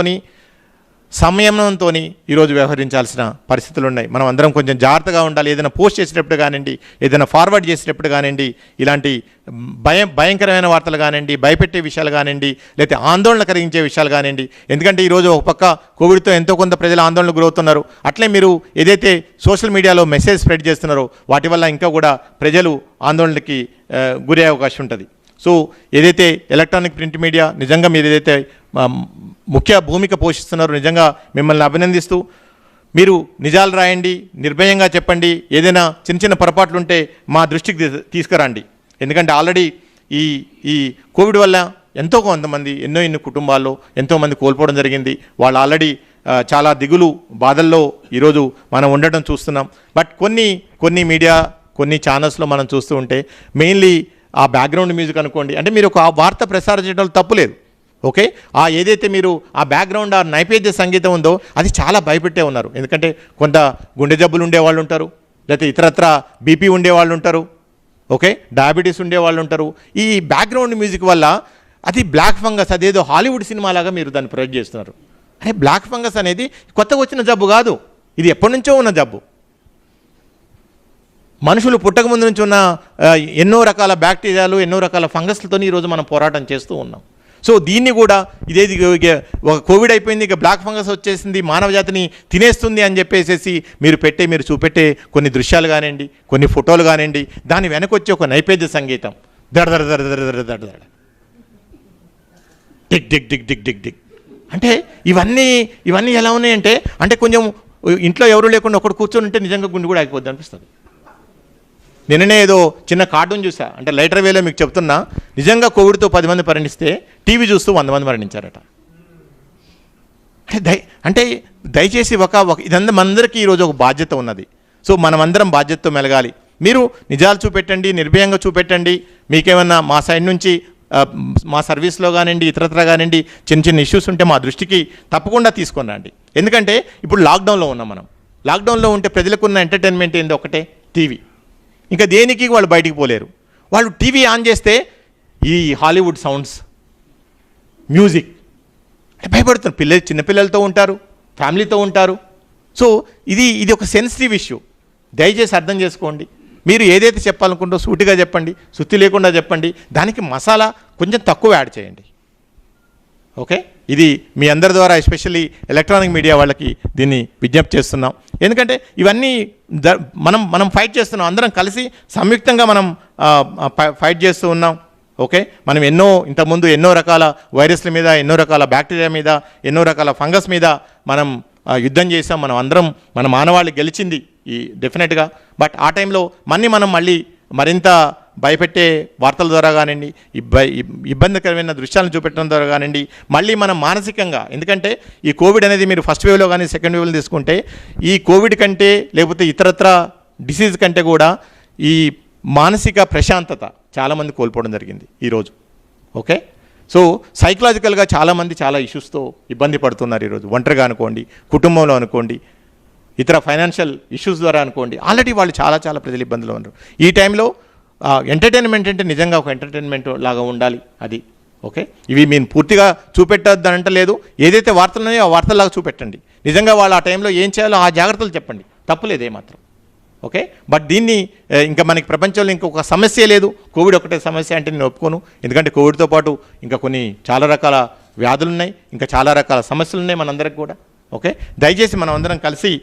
సంయమనంతో ఈరోజు వ్యవహరించాల్సిన పరిస్థితులు ఉన్నాయి. మనం అందరం కొంచెం జాగ్రత్తగా ఉండాలి. ఏదైనా పోస్ట్ చేసేటప్పుడు కానివ్వండి, ఏదైనా ఫార్వర్డ్ చేసేటప్పుడు కానివ్వండి, ఇలాంటి భయంకరమైన వార్తలు కానివ్వండి, భయపెట్టే విషయాలు కానివ్వండి, లేకపోతే ఆందోళన కలిగించే విషయాలు కానివ్వండి. ఎందుకంటే ఈరోజు ఒక పక్క కోవిడ్తో ఎంతో కొంత ప్రజలు ఆందోళనకు గురవుతున్నారు. అట్లే మీరు ఏదైతే సోషల్ మీడియాలో మెసేజ్ స్ప్రెడ్ చేస్తున్నారో వాటి వల్ల ఇంకా కూడా ప్రజలు ఆందోళనకి గురయ్యే అవకాశం ఉంటుంది. సో ఏదైతే ఎలక్ట్రానిక్ ప్రింట్ మీడియా నిజంగా మీరు ఏదైతే ముఖ్య భూమిక పోషిస్తున్నారో నిజంగా మిమ్మల్ని అభినందిస్తూ, మీరు నిజాలు రాయండి, నిర్భయంగా చెప్పండి, ఏదైనా చిన్న చిన్న పొరపాట్లు ఉంటే మా దృష్టికి తీసుకురండి. ఎందుకంటే ఆల్రెడీ ఈ కోవిడ్ వల్ల ఎంతో కొంతమంది ఎన్నో కుటుంబాల్లో ఎంతోమంది కోల్పోవడం జరిగింది. వాళ్ళు ఆల్రెడీ చాలా దిగులు బాధల్లో ఈరోజు మనం ఉండటం చూస్తున్నాం. బట్ కొన్ని మీడియా కొన్ని ఛానల్స్లో మనం చూస్తూ ఉంటే మెయిన్లీ ఆ బ్యాక్గ్రౌండ్ మ్యూజిక్ అనుకోండి, అంటే మీరు ఒక వార్త ప్రసారం చేయడంలో తప్పులేదు, ఓకే. ఏదైతే మీరు ఆ బ్యాక్గ్రౌండ్ ఆ నైవేద్య సంగీతం ఉందో అది చాలా భయపెట్టే ఉన్నారు. ఎందుకంటే కొంత గుండె జబ్బులు ఉండేవాళ్ళు ఉంటారు, లేకపోతే ఇతరత్ర బీపీ ఉండేవాళ్ళు ఉంటారు, ఓకే, డయాబెటీస్ ఉండేవాళ్ళు ఉంటారు. ఈ బ్యాక్గ్రౌండ్ మ్యూజిక్ వల్ల అది బ్లాక్ ఫంగస్, అదేదో హాలీవుడ్ సినిమాలాగా మీరు దాన్ని ప్రొజెక్ట్ చేస్తున్నారు. అంటే బ్లాక్ ఫంగస్ అనేది కొత్తగా వచ్చిన జబ్బు కాదు, ఇది ఎప్పటి నుంచో ఉన్న జబ్బు. మనుషులు పుట్టక ముందు నుంచి ఉన్న ఎన్నో రకాల బ్యాక్టీరియాలు, ఎన్నో రకాల ఫంగస్లతో ఈరోజు మనం పోరాటం చేస్తూ ఉన్నాం. సో దీన్ని కూడా ఇదేది ఒక కోవిడ్ అయిపోయింది, ఇక బ్లాక్ ఫంగస్ వచ్చేసింది, మానవ జాతిని తినేస్తుంది అని చెప్పేసి మీరు చూపెట్టే కొన్ని దృశ్యాలు కానివ్వండి, కొన్ని ఫోటోలు కానివ్వండి, దాని వెనకొచ్చే ఒక నైవేద్య సంగీతం దడ దడ దడ దడ దడ దడ దడ డిగ్ డిగ్ డిగ్ డిగ్ డిగ్ డిగ్ అంటే ఇవన్నీ ఎలా ఉన్నాయంటే, అంటే కొంచెం ఇంట్లో ఎవరు లేకుండా ఒకటి కూర్చొని ఉంటే నిజంగా గుండె కూడా ఆగిపోద్ది అనిపిస్తుంది. నిన్ననే ఏదో చిన్న కార్టూన్ చూసా, అంటే లైటర్ వేలో మీకు చెప్తున్నా, నిజంగా కోవిడ్తో 10 మంది మరణిస్తే టీవీ చూస్తూ 100 మంది మరణించారట. అంటే దయచేసి ఇదంతా మనందరికీ ఈరోజు ఒక బాధ్యత ఉన్నది. సో మనమందరం బాధ్యతతో మెలగాలి. మీరు నిజాలు చూపెట్టండి, నిర్భయంగా చూపెట్టండి. మీకేమన్నా మా సైడ్ నుంచి మా సర్వీస్లో కానివ్వండి, ఇతరత్ర కానివ్వండి, చిన్న ఇష్యూస్ ఉంటే మా దృష్టికి తప్పకుండా తీసుకొని రండి. ఎందుకంటే ఇప్పుడు లాక్డౌన్లో ఉన్నాం మనం. లాక్డౌన్లో ఉంటే ప్రజలకున్న ఎంటర్టైన్మెంట్ ఏంది, ఒకటే టీవీ. ఇంకా దేనికి వాళ్ళు బయటికి పోలేరు. వాళ్ళు టీవీ ఆన్ చేస్తే ఈ హాలీవుడ్ సౌండ్స్, మ్యూజిక్ అంటే భయపడుతున్నారు. చిన్నపిల్లలతో ఉంటారు, ఫ్యామిలీతో ఉంటారు. సో ఇది ఒక సెన్సిటివ్ ఇష్యూ. దయచేసి అర్థం చేసుకోండి. మీరు ఏదైతే చెప్పాలనుకుంటో సూటిగా చెప్పండి, సుత్తి లేకుండా చెప్పండి. దానికి మసాలా కొంచెం తక్కువ యాడ్ చేయండి, ఓకే. ఇది మీ అందరి ద్వారా ఎస్పెషల్లీ ఎలక్ట్రానిక్ మీడియా వాళ్ళకి దీన్ని విజ్ఞప్తి చేస్తున్నాం. ఎందుకంటే ఇవన్నీ మనం ఫైట్ చేస్తున్నాం, అందరం కలిసి సంయుక్తంగా మనం ఫైట్ చేస్తూ ఉన్నాం, ఓకే. మనం ఇంతకుముందు ఎన్నో రకాల వైరస్ల మీద, ఎన్నో రకాల బ్యాక్టీరియా మీద, ఎన్నో రకాల ఫంగస్ మీద మనం యుద్ధం చేసాం. మన మానవాళి గెలిచింది డెఫినెట్గా. బట్ ఆ టైంలో మనం మళ్ళీ మరింత భయపెట్టే వార్తల ద్వారా కానివ్వండి, ఇబ్బందికరమైన దృశ్యాలను చూపెట్టడం ద్వారా కానివ్వండి, మళ్ళీ మనం మానసికంగా, ఎందుకంటే ఈ కోవిడ్ అనేది మీరు ఫస్ట్ వేవ్లో కానీ సెకండ్ వేవ్లో తీసుకుంటే ఈ కోవిడ్ కంటే లేకపోతే ఇతరత్ర డిసీజ్ కంటే కూడా ఈ మానసిక ప్రశాంతత చాలామంది కోల్పోవడం జరిగింది ఈరోజు. ఓకే, సో సైకలాజికల్గా చాలామంది చాలా ఇష్యూస్తో ఇబ్బంది పడుతున్నారు ఈరోజు. ఒంటరిగా అనుకోండి, కుటుంబంలో అనుకోండి, ఇతర ఫైనాన్షియల్ ఇష్యూస్ ద్వారా అనుకోండి, ఆల్రెడీ వాళ్ళు చాలా ప్రజలు ఇబ్బందులు ఉన్నారు. ఈ టైంలో ఎంటర్టైన్మెంట్ అంటే నిజంగా ఒక ఎంటర్టైన్మెంట్ లాగా ఉండాలి అది. ఓకే, ఇవి మేము పూర్తిగా చూపెట్టద్దని అంటలేదు, ఏదైతే వార్తలు ఉన్నాయో ఆ వార్తల్లాగా చూపెట్టండి. నిజంగా వాళ్ళు ఆ టైంలో ఏం చేయాలో ఆ జాగ్రత్తలు చెప్పండి, తప్పులేదు ఏమాత్రం. ఓకే, బట్ దీన్ని ఇంకా మనకి ప్రపంచంలో ఇంకొక సమస్య లేదు, కోవిడ్ ఒకటే సమస్య అంటే నేను ఒప్పుకోను. ఎందుకంటే కోవిడ్తో పాటు ఇంకా కొన్ని చాలా రకాల వ్యాధులు ఉన్నాయి, ఇంకా చాలా రకాల సమస్యలు ఉన్నాయి మనందరికి కూడా. ఓకే, దయచేసి మనం అందరం కలిసి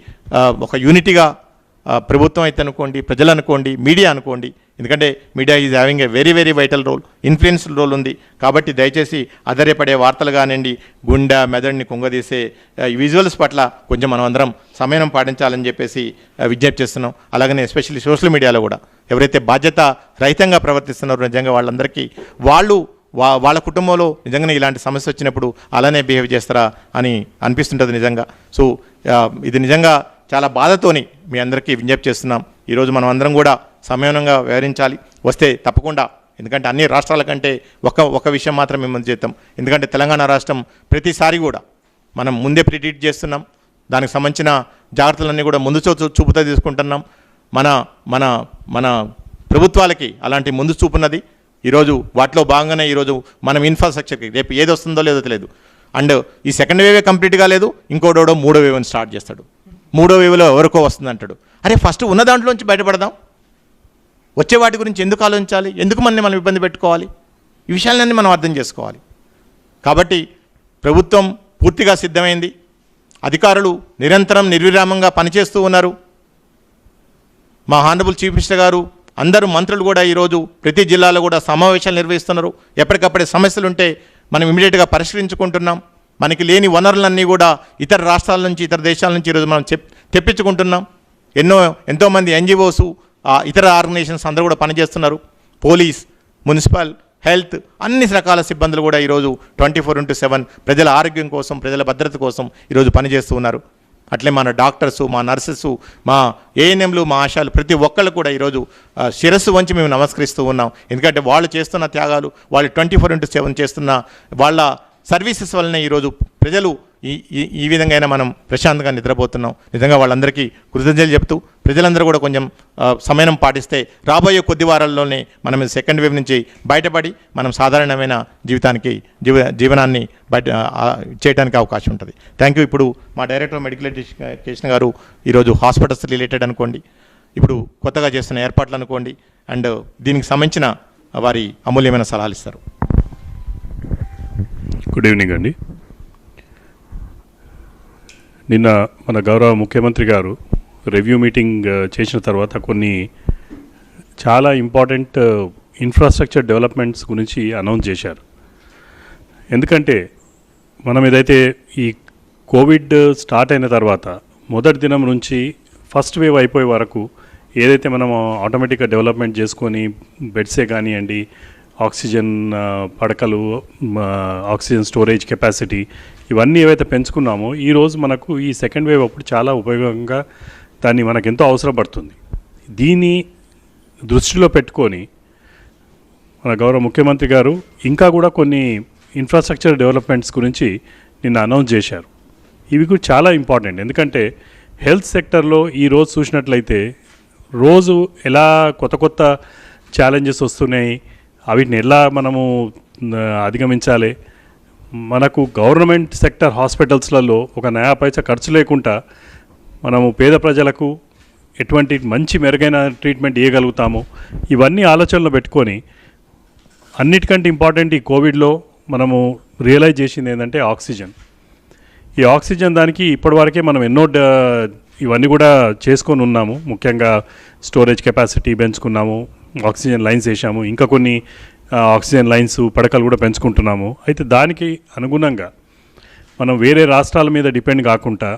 ఒక యూనిటీగా, ప్రభుత్వం అయితే అనుకోండి, ప్రజలు అనుకోండి, మీడియా అనుకోండి, ఎందుకంటే media is having a very vital role, influential role ఉంది. కాబట్టి దయచేసి అధైర్యపడే వార్తలు కానివ్వండి, గుండె మెదడుని కుంగదీసే విజువల్స్ పట్ల కొంచెం మనం అందరం సమయం పాటించాలని చెప్పేసి విజ్ఞప్తి చేస్తున్నాం. అలాగనే ఎస్పెషల్లీ సోషల్ మీడియాలో కూడా ఎవరైతే బాధ్యత రహితంగా ప్రవర్తిస్తున్నారో నిజంగా వాళ్ళందరికీ వాళ్ళ కుటుంబంలో నిజంగానే ఇలాంటి సమస్య వచ్చినప్పుడు అలానే బిహేవ్ చేస్తారా అని అనిపిస్తుంటుంది నిజంగా. సో ఇది నిజంగా చాలా బాధతోని మీ అందరికీ విజ్ఞప్తి చేస్తున్నాం. ఈరోజు మనం అందరం కూడా సమయంగా వ్యవహరించాలి, వస్తే తప్పకుండా. ఎందుకంటే అన్ని రాష్ట్రాల కంటే ఒక విషయం మాత్రం మేము ముందు చేద్దాం. ఎందుకంటే తెలంగాణ రాష్ట్రం ప్రతిసారి కూడా మనం ముందే ప్రిడిక్ట్ చేస్తున్నాం, దానికి సంబంధించిన జాగ్రత్తలన్నీ కూడా ముందు చూపుతో తీసుకుంటున్నాం. మన మన మన ప్రభుత్వాలకి అలాంటి ముందు చూపున్నది. ఈరోజు వాటిలో భాగంగానే ఈరోజు మనం ఇన్ఫ్రాస్ట్రక్చర్కి రేపు ఏది వస్తుందో లేదో తెలియదు. అండ్ ఈ సెకండ్ వేవే కంప్లీట్గా లేదు, ఇంకోటోడో మూడో వేవ్ని స్టార్ట్ చేస్తాడు, మూడో వేవ్లో ఎవరికో వస్తుంది అంటాడు. అరే ఫస్ట్ ఉన్న దాంట్లోంచి బయటపడదాం, వచ్చే వాటి గురించి ఎందుకు ఆలోచించాలి, ఎందుకు మనం ఇబ్బంది పెట్టుకోవాలి, ఈ విషయాలన్నీ మనం అర్థం చేసుకోవాలి. కాబట్టి ప్రభుత్వం పూర్తిగా సిద్ధమైంది, అధికారులు నిరంతరం నిర్విరామంగా పనిచేస్తూ ఉన్నారు. మా హానరబుల్ చీఫ్ మినిస్టర్ గారు, అందరూ మంత్రులు కూడా ఈరోజు ప్రతి జిల్లాలో కూడా సమావేశాలు నిర్వహిస్తున్నారు. ఎప్పటికప్పుడే సమస్యలు ఉంటే మనం ఇమీడియట్గా పరిష్కరించుకుంటున్నాం. మనకి లేని వనరులన్నీ కూడా ఇతర రాష్ట్రాల నుంచి, ఇతర దేశాల నుంచి ఈరోజు మనం తెప్పించుకుంటున్నాం. ఎంతోమంది ఎన్జిఓస్, ఇతర ఆర్గనైజేషన్స్ అందరూ కూడా పనిచేస్తున్నారు. పోలీస్, మున్సిపల్, హెల్త్, అన్ని రకాల సిబ్బందులు కూడా ఈరోజు 24/7 ప్రజల ఆరోగ్యం కోసం, ప్రజల భద్రత కోసం ఈరోజు పనిచేస్తూ ఉన్నారు. అట్లే మన డాక్టర్సు, మా నర్సెస్, మా ఏఎన్ఎంలు, మా ఆశాలు, ప్రతి ఒక్కళ్ళు కూడా ఈరోజు శిరస్సు వంచి మేము నమస్కరిస్తూ ఉన్నాం. ఎందుకంటే వాళ్ళు చేస్తున్న త్యాగాలు, వాళ్ళు 24/7 చేస్తున్న వాళ్ళ సర్వీసెస్ వల్లనే ఈరోజు ప్రజలు ఈ విధంగా అయినా మనం ప్రశాంతంగా నిద్రపోతున్నాం. నిజంగా వాళ్ళందరికీ కృతజ్ఞతలు చెప్తూ ప్రజలందరూ కూడా కొంచెం సమయం పాటిస్తే రాబోయే కొద్ది వారాల్లోనే మనం సెకండ్ వేవ్ నుంచి బయటపడి మనం సాధారణమైన జీవనాన్ని చేయడానికి అవకాశం ఉంటుంది. Thank you. ఇప్పుడు మా డైరెక్టర్ మెడికల్ ఎడ్యుకేషన్ గారు ఈరోజు హాస్పిటల్స్ రిలేటెడ్ అనుకోండి, ఇప్పుడు కొత్తగా చేస్తున్న ఏర్పాట్లు అనుకోండి, అండ్ దీనికి సంబంధించిన వారి అమూల్యమైన సలహాలు ఇస్తారు. గుడ్ ఈవినింగ్ అండి. నిన్న మన గౌరవ ముఖ్యమంత్రి గారు రివ్యూ మీటింగ్ చేసిన తర్వాత కొన్ని చాలా ఇంపార్టెంట్ ఇన్ఫ్రాస్ట్రక్చర్ డెవలప్మెంట్స్ గురించి అనౌన్స్ చేశారు. ఎందుకంటే మనం ఏదైతే ఈ కోవిడ్ స్టార్ట్ అయిన తర్వాత మొదటి దినం నుంచి ఫస్ట్ వేవ్ అయిపోయే వరకు ఏదైతే మనం ఆటోమేటిక్గా డెవలప్మెంట్ చేసుకొని బెడ్సే కానివ్వండి, ఆక్సిజన్ పడకలు, ఆక్సిజన్ స్టోరేజ్ కెపాసిటీ, ఇవన్నీ ఏవైతే పెంచుకున్నామో ఈరోజు మనకు ఈ సెకండ్ వేవ్ అప్పుడు చాలా ఉపయోగంగా దాన్ని మనకు ఎంతో అవసరపడుతుంది. దీన్ని దృష్టిలో పెట్టుకొని మన గౌరవ ముఖ్యమంత్రి గారు ఇంకా కూడా కొన్ని ఇన్ఫ్రాస్ట్రక్చర్ డెవలప్మెంట్స్ గురించి నిన్న అనౌన్స్ చేశారు. ఇవి కూడా చాలా ఇంపార్టెంట్. ఎందుకంటే హెల్త్ సెక్టర్లో ఈరోజు చూసినట్లయితే రోజు ఎలా కొత్త ఛాలెంజెస్ వస్తున్నాయి, వీటిని ఎలా మనము అధిగమించాలి. మనకు గవర్నమెంట్ సెక్టర్ హాస్పిటల్స్లలో ఒక నయా పైసా ఖర్చు లేకుండా మనము పేద ప్రజలకు ఎటువంటి మంచి మెరుగైన ట్రీట్మెంట్ ఇవ్వగలుగుతామో ఇవన్నీ ఆలోచనలో పెట్టుకొని, అన్నిటికంటే ఇంపార్టెంట్ ఈ కోవిడ్లో మనము రియలైజ్ చేసింది ఏంటంటే ఆక్సిజన్. ఈ ఆక్సిజన్ దానికి ఇప్పటివరకే మనం ఎన్నో ఇవన్నీ కూడా చేసుకొని ఉన్నాము. ముఖ్యంగా స్టోరేజ్ కెపాసిటీ పెంచుకున్నాము, ఆక్సిజన్ లైన్స్ వేసాము, ఇంకా కొన్ని ఆక్సిజన్ లైన్స్ పడకలు కూడా పెంచుకుంటున్నాము. అయితే దానికి అనుగుణంగా మనం వేరే రాష్ట్రాల మీద డిపెండ్ కాకుండా,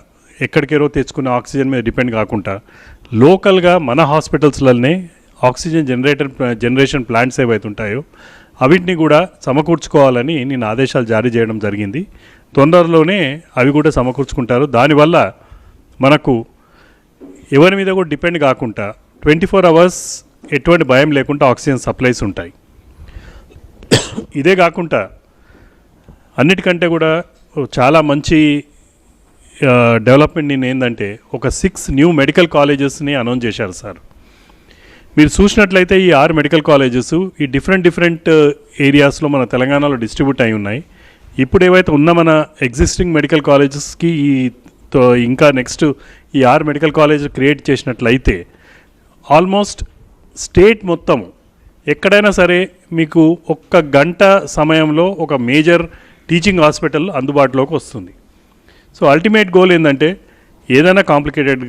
ఎక్కడికేరో తెచ్చుకున్న ఆక్సిజన్ మీద డిపెండ్ కాకుండా లోకల్గా మన హాస్పిటల్స్లోనే ఆక్సిజన్ జనరేషన్ ప్లాంట్స్ ఏవైతే ఉంటాయో అవిటిని కూడా సమకూర్చుకోవాలని నేను ఆదేశాలు జారీ చేయడం జరిగింది. తొందరలోనే అవి కూడా సమకూర్చుకుంటారు. దానివల్ల మనకు ఎవరి మీద కూడా డిపెండ్ కాకుండా 24 అవర్స్ ఎటువంటి భయం లేకుండా ఆక్సిజన్ సప్లైస్ ఉంటాయి. ఇదే కాకుండా అన్నిటికంటే కూడా చాలా మంచి డెవలప్మెంట్ నేను ఏంటంటే ఒక 6 న్యూ మెడికల్ కాలేజెస్ని అనౌన్స్ చేశారు సార్. మీరు చూసినట్లయితే ఈ 6 మెడికల్ కాలేజెస్ ఈ డిఫరెంట్ ఏరియాస్లో మన తెలంగాణలో డిస్ట్రిబ్యూట్ అయి ఉన్నాయి. ఇప్పుడు ఏవైతే ఉన్న మన ఎగ్జిస్టింగ్ మెడికల్ కాలేజెస్కి ఇంకా నెక్స్ట్ ఈ 6 మెడికల్ కాలేజ్ క్రియేట్ చేసినట్లయితే ఆల్మోస్ట్ స్టేట్ మొత్తం ఎక్కడైనా సరే మీకు 1 గంట సమయంలో ఒక మేజర్ టీచింగ్ హాస్పిటల్ అందుబాటులోకి వస్తుంది. సో అల్టిమేట్ గోల్ ఏంటంటే ఏదైనా కాంప్లికేటెడ్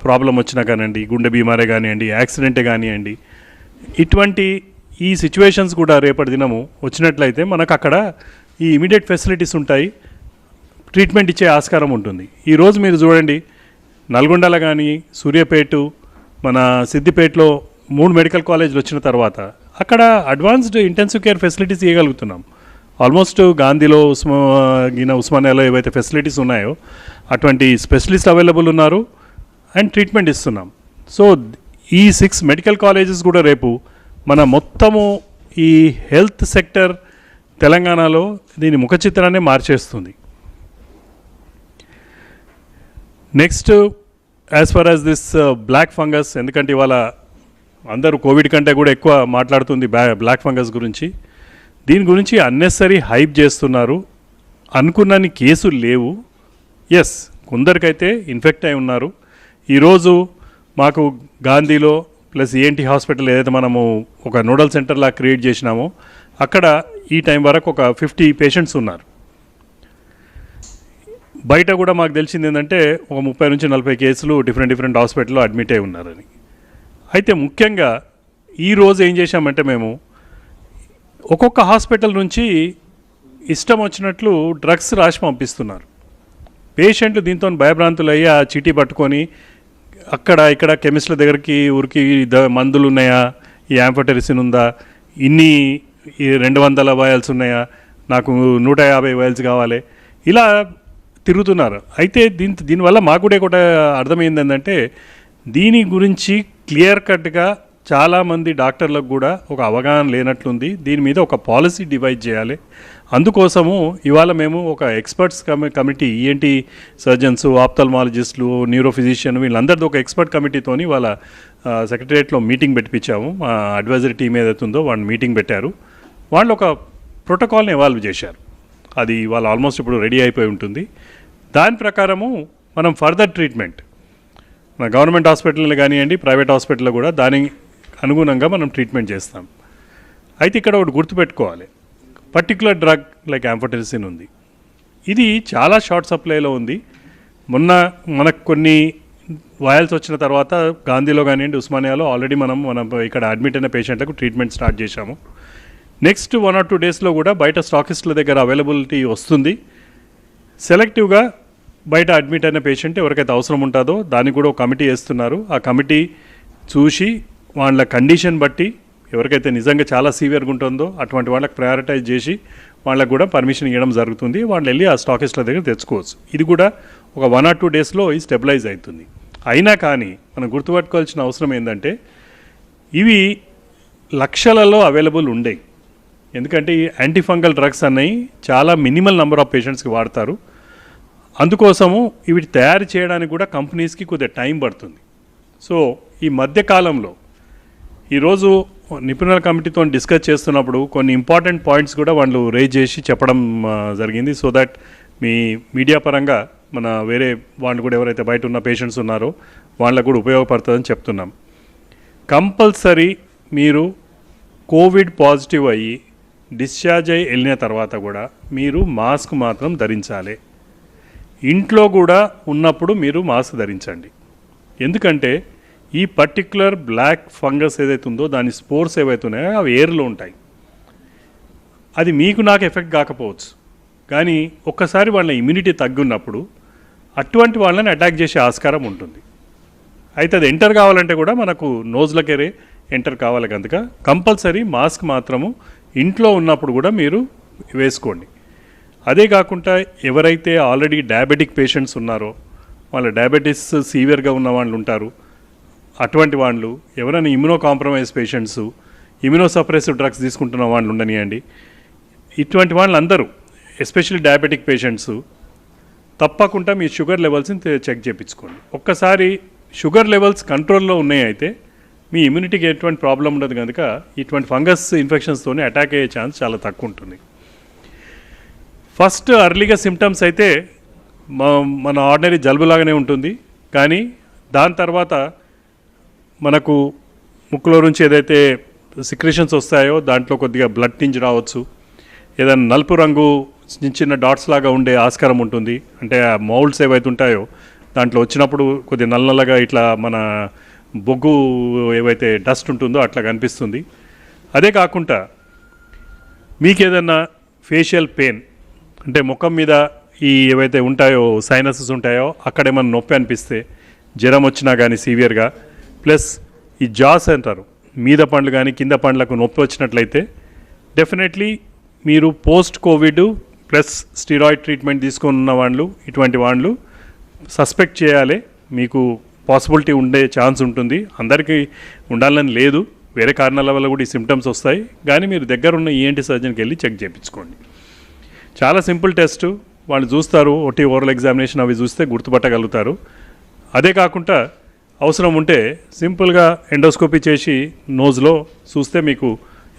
ప్రాబ్లం వచ్చినా కానివ్వండి, గుండె బీమారే కానివ్వండి, యాక్సిడెంటే కానివ్వండి, ఇటువంటి ఈ సిచ్యువేషన్స్ కూడా రేపటి దినము వచ్చినట్లయితే మనకు అక్కడ ఈ ఇమీడియట్ ఫెసిలిటీస్ ఉంటాయి, ట్రీట్మెంట్ ఇచ్చే ఆస్కారం ఉంటుంది. ఈరోజు మీరు చూడండి, నల్గొండలో కానీ, సూర్యాపేట, మన సిద్దిపేటలో 3 మెడికల్ కాలేజీలు వచ్చిన తర్వాత అక్కడ అడ్వాన్స్డ్ ఇంటెన్సివ్ కేర్ ఫెసిలిటీస్ ఇవ్వగలుగుతున్నాం. ఆల్మోస్ట్ గాంధీలో ఉస్మానియాలో ఏవైతే ఫెసిలిటీస్ ఉన్నాయో అటువంటి స్పెషలిస్ట్ అవైలబుల్ ఉన్నారు అండ్ ట్రీట్మెంట్ ఇస్తున్నాం. సో ఈ 6 మెడికల్ కాలేజెస్ కూడా రేపు మన మొత్తము ఈ హెల్త్ సెక్టర్ తెలంగాణలో దీని ముఖ చిత్రాన్ని మార్చేస్తుంది. Next as far as this black fungus, ఎందుకంటే ఇవాళ అందరూ కోవిడ్ కంటే కూడా ఎక్కువ మాట్లాడుతుంది బ్లాక్ ఫంగస్ గురించి. దీని గురించి అన్నెసరీ హైప్ చేస్తున్నారు. అనుకున్నన్ని కేసులు లేవు. ఎస్, కొందరికైతే ఇన్ఫెక్ట్ అయి ఉన్నారు. ఈరోజు మాకు గాంధీలో ప్లస్ ఈఎన్టీ హాస్పిటల్ ఏదైతే మనము ఒక నోడల్ సెంటర్లా క్రియేట్ చేసినామో అక్కడ ఈ టైం వరకు ఒక 50 పేషెంట్స్ ఉన్నారు. బయట కూడా మాకు తెలిసింది ఏంటంటే ఒక 30 నుంచి 40 కేసులు డిఫరెంట్ హాస్పిటల్లో అడ్మిట్ అయి ఉన్నారని. అయితే ముఖ్యంగా ఈరోజు ఏం చేశామంటే మేము ఒక్కొక్క హాస్పిటల్ నుంచి ఇష్టం వచ్చినట్లు డ్రగ్స్ రాసి పంపిస్తున్నారు. పేషెంట్లు దీంతో భయభ్రాంతులు అయ్యి ఆ చీటీ పట్టుకొని అక్కడ ఇక్కడ కెమిస్ట్ల దగ్గరికి ఊరికి మందులు ఉన్నాయా, ఈ యాంఫోటెరిసిన్ ఉందా, ఇన్ని 200 వయల్స్ ఉన్నాయా, నాకు 150 వయల్స్ కావాలి, ఇలా తిరుగుతున్నారు. అయితే దీనివల్ల మాకు కూడా ఒకటి అర్థమైంది ఏంటంటే దీని గురించి క్లియర్ కట్గా చాలామంది డాక్టర్లకు కూడా ఒక అవగాహన లేనట్లుంది. దీని మీద ఒక పాలసీ డివైడ్ చేయాలి. అందుకోసము ఇవాళ మేము ఒక ఎక్స్పర్ట్స్ కమిటీ, ఈఎన్టీ సర్జన్స్, ఆప్థల్మాలజిస్టులు, న్యూరోఫిజిషియన్, వీళ్ళందరితో ఒక ఎక్స్పర్ట్ కమిటీతోని వాళ్ళ సెక్రటరియట్లో మీటింగ్ పెట్టించాము. మా అడ్వైజరీ టీం ఏదైతే ఉందో వాళ్ళు మీటింగ్ పెట్టారు. వాళ్ళు ఒక ప్రోటోకాల్ని ఎవాల్వ్ చేశారు. అది వాళ్ళు ఆల్మోస్ట్ ఇప్పుడు రెడీ అయిపోయి ఉంటుంది. దాని ప్రకారము మనం ఫర్దర్ ట్రీట్మెంట్ మన గవర్నమెంట్ హాస్పిటల్లో కానివ్వండి, ప్రైవేట్ హాస్పిటల్లో కూడా దానికి అనుగుణంగా మనం ట్రీట్మెంట్ చేస్తాం. అయితే ఇక్కడ ఒకటి గుర్తుపెట్టుకోవాలి, పర్టికులర్ డ్రగ్ లైక్ యాంఫోటెరిసిన్ ఉంది, ఇది చాలా షార్ట్ సప్లైలో ఉంది. మొన్న మనకు కొన్ని వయల్స్ వచ్చిన తర్వాత గాంధీలో కానివ్వండి, ఉస్మానియాలో ఆల్రెడీ మనం ఇక్కడ అడ్మిట్ అయిన పేషెంట్లకు ట్రీట్మెంట్ స్టార్ట్ చేశాము. నెక్స్ట్ 1 or 2 డేస్లో కూడా బయట స్టాకిస్టుల దగ్గర అవైలబిలిటీ వస్తుంది. సెలెక్టివ్గా బయట అడ్మిట్ అయిన పేషెంట్ ఎవరికైతే అవసరం ఉంటుందో దానికి కూడా ఒక కమిటీ వేస్తున్నారు. ఆ కమిటీ చూసి వాళ్ళ కండిషన్ బట్టి ఎవరికైతే నిజంగా చాలా సీవియర్గా ఉంటుందో అటువంటి వాళ్ళకి ప్రయారిటైజ్ చేసి వాళ్ళకు కూడా పర్మిషన్ ఇవ్వడం జరుగుతుంది. వాళ్ళు వెళ్ళి ఆ స్టాకిస్టుల దగ్గర తెచ్చుకోవచ్చు. ఇది కూడా ఒక 1 or 2 డేస్లో ఇది స్టెబిలైజ్ అవుతుంది. అయినా కానీ మనం గుర్తుపెట్టుకోవాల్సిన అవసరం ఏంటంటే ఇవి లక్షలలో అవైలబుల్ ఉండేవి. ఎందుకంటే ఈ యాంటీఫంగల్ డ్రగ్స్ అన్నవి చాలా మినిమల్ నెంబర్ ఆఫ్ పేషెంట్స్కి వాడతారు. అందుకోసము ఇవి తయారు చేయడానికి కూడా కంపెనీస్కి కొద్దిగా టైం పడుతుంది. సో ఈ మధ్యకాలంలో ఈరోజు నిపుణుల కమిటీతో డిస్కస్ చేస్తున్నప్పుడు కొన్ని ఇంపార్టెంట్ పాయింట్స్ కూడా వాళ్ళు రేజ్ చేసి చెప్పడం జరిగింది. సో దట్ మీ మీడియా పరంగా మన వేరే వాళ్ళు కూడా ఎవరైతే బయట ఉన్న పేషెంట్స్ ఉన్నారో వాళ్ళకు కూడా ఉపయోగపడుతుందని చెప్తున్నాం. కంపల్సరీ మీరు కోవిడ్ పాజిటివ్ అయ్యి డిశ్చార్జ్ అయ్యి వెళ్ళిన తర్వాత కూడా మీరు మాస్క్ మాత్రం ధరించాలి. ఇంట్లో కూడా ఉన్నప్పుడు మీరు మాస్క్ ధరించండి. ఎందుకంటే ఈ పర్టిక్యులర్ బ్లాక్ ఫంగస్ ఏదైతే ఉందో దాని స్పోర్స్ ఏవైతే ఉన్నాయో అవి ఎయిర్లో ఉంటాయి. అది మీకు నాకు ఎఫెక్ట్ కాకపోవచ్చు, కానీ ఒక్కసారి వాళ్ళ ఇమ్యూనిటీ తగ్గున్నప్పుడు అటువంటి వాళ్ళని అటాక్ చేసే ఆస్కారం ఉంటుంది. అయితే అది ఎంటర్ కావాలంటే కూడా మనకు నోజ్లకెరే ఎంటర్ కావాలి కనుక కంపల్సరీ మాస్క్ మాత్రము ఇంట్లో ఉన్నప్పుడు కూడా మీరు వేసుకోండి. అదే కాకుండా ఎవరైతే ఆల్రెడీ డయాబెటిక్ పేషెంట్స్ ఉన్నారో, వాళ్ళ డయాబెటీస్ సీవియర్గా ఉన్న వాళ్ళు ఉంటారు, అటువంటి వాళ్ళు, ఎవరైనా immuno compromise patients, immuno suppressive drugs తీసుకుంటున్న వాళ్ళు ఉండనియండి, ఇటువంటి వాళ్ళందరూ ఎస్పెషల్లీ డయాబెటిక్ పేషెంట్స్ తప్పకుండా మీ షుగర్ లెవెల్స్ని చెక్ చేయించుకోండి. ఒక్కసారి షుగర్ లెవెల్స్ కంట్రోల్లో ఉన్నాయి అయితే మీ ఇమ్యూనిటీకి ఎటువంటి ప్రాబ్లం ఉండదు కనుక ఇటువంటి ఫంగస్ ఇన్ఫెక్షన్స్తోనే అటాక్ అయ్యే ఛాన్స్ చాలా తక్కువ ఉంటుంది. ఫస్ట్ అర్లీగా సిమ్టమ్స్ అయితే మన ఆర్డినరీ జలుబులాగానే ఉంటుంది, కానీ దాని తర్వాత మనకు ముక్కులో నుంచి ఏదైతే సిక్రేషన్స్ వస్తాయో దాంట్లో కొద్దిగా బ్లడ్ టింజ్ రావచ్చు, ఏదైనా నలుపు రంగు చిన్న చిన్న డాట్స్ లాగా ఉండే ఆస్కారం ఉంటుంది. అంటే ఆ మౌల్డ్స్ ఏవైతే ఉంటాయో దాంట్లో వచ్చినప్పుడు కొద్దిగా నల్లగా ఇట్లా మన బొగ్గు ఏవైతే డస్ట్ ఉంటుందో అట్లా కనిపిస్తుంది. అదే కాకుండా మీకు ఏదన్నా ఫేషియల్ పెయిన్ అంటే ముఖం మీద ఈ ఏవైతే ఉంటాయో సైనసెస్ ఉంటాయో అక్కడ ఏమైనా నొప్పి అనిపిస్తే, జ్వరం వచ్చినా కానీ సీవియర్గా, ప్లస్ ఈ జాస్ అంటారు మీద పండ్లు కానీ కింద పండ్లకు నొప్పి వచ్చినట్లయితే డెఫినెట్లీ మీరు post Covid plus steroid treatment తీసుకొని ఉన్న వాళ్ళు, ఇటువంటి వాళ్ళు సస్పెక్ట్ చేయాలి. మీకు పాసిబిలిటీ ఉండే ఛాన్స్ ఉంటుంది. అందరికీ ఉండాలని లేదు, వేరే కారణాల వల్ల కూడా ఈ సిమ్టమ్స్ వస్తాయి. కానీ మీరు దగ్గర ఉన్న ఈఎన్టీ సర్జన్కి వెళ్ళి చెక్ చేయించుకోండి. చాలా సింపుల్ టెస్ట్, వాళ్ళు చూస్తారు, ఒకటి ఓరల్ ఎగ్జామినేషన్ అవి చూస్తే గుర్తుపట్టగలుగుతారు. అదే కాకుండా అవసరం ఉంటే సింపుల్గా ఎండోస్కోపీ చేసి నోజ్లో చూస్తే మీకు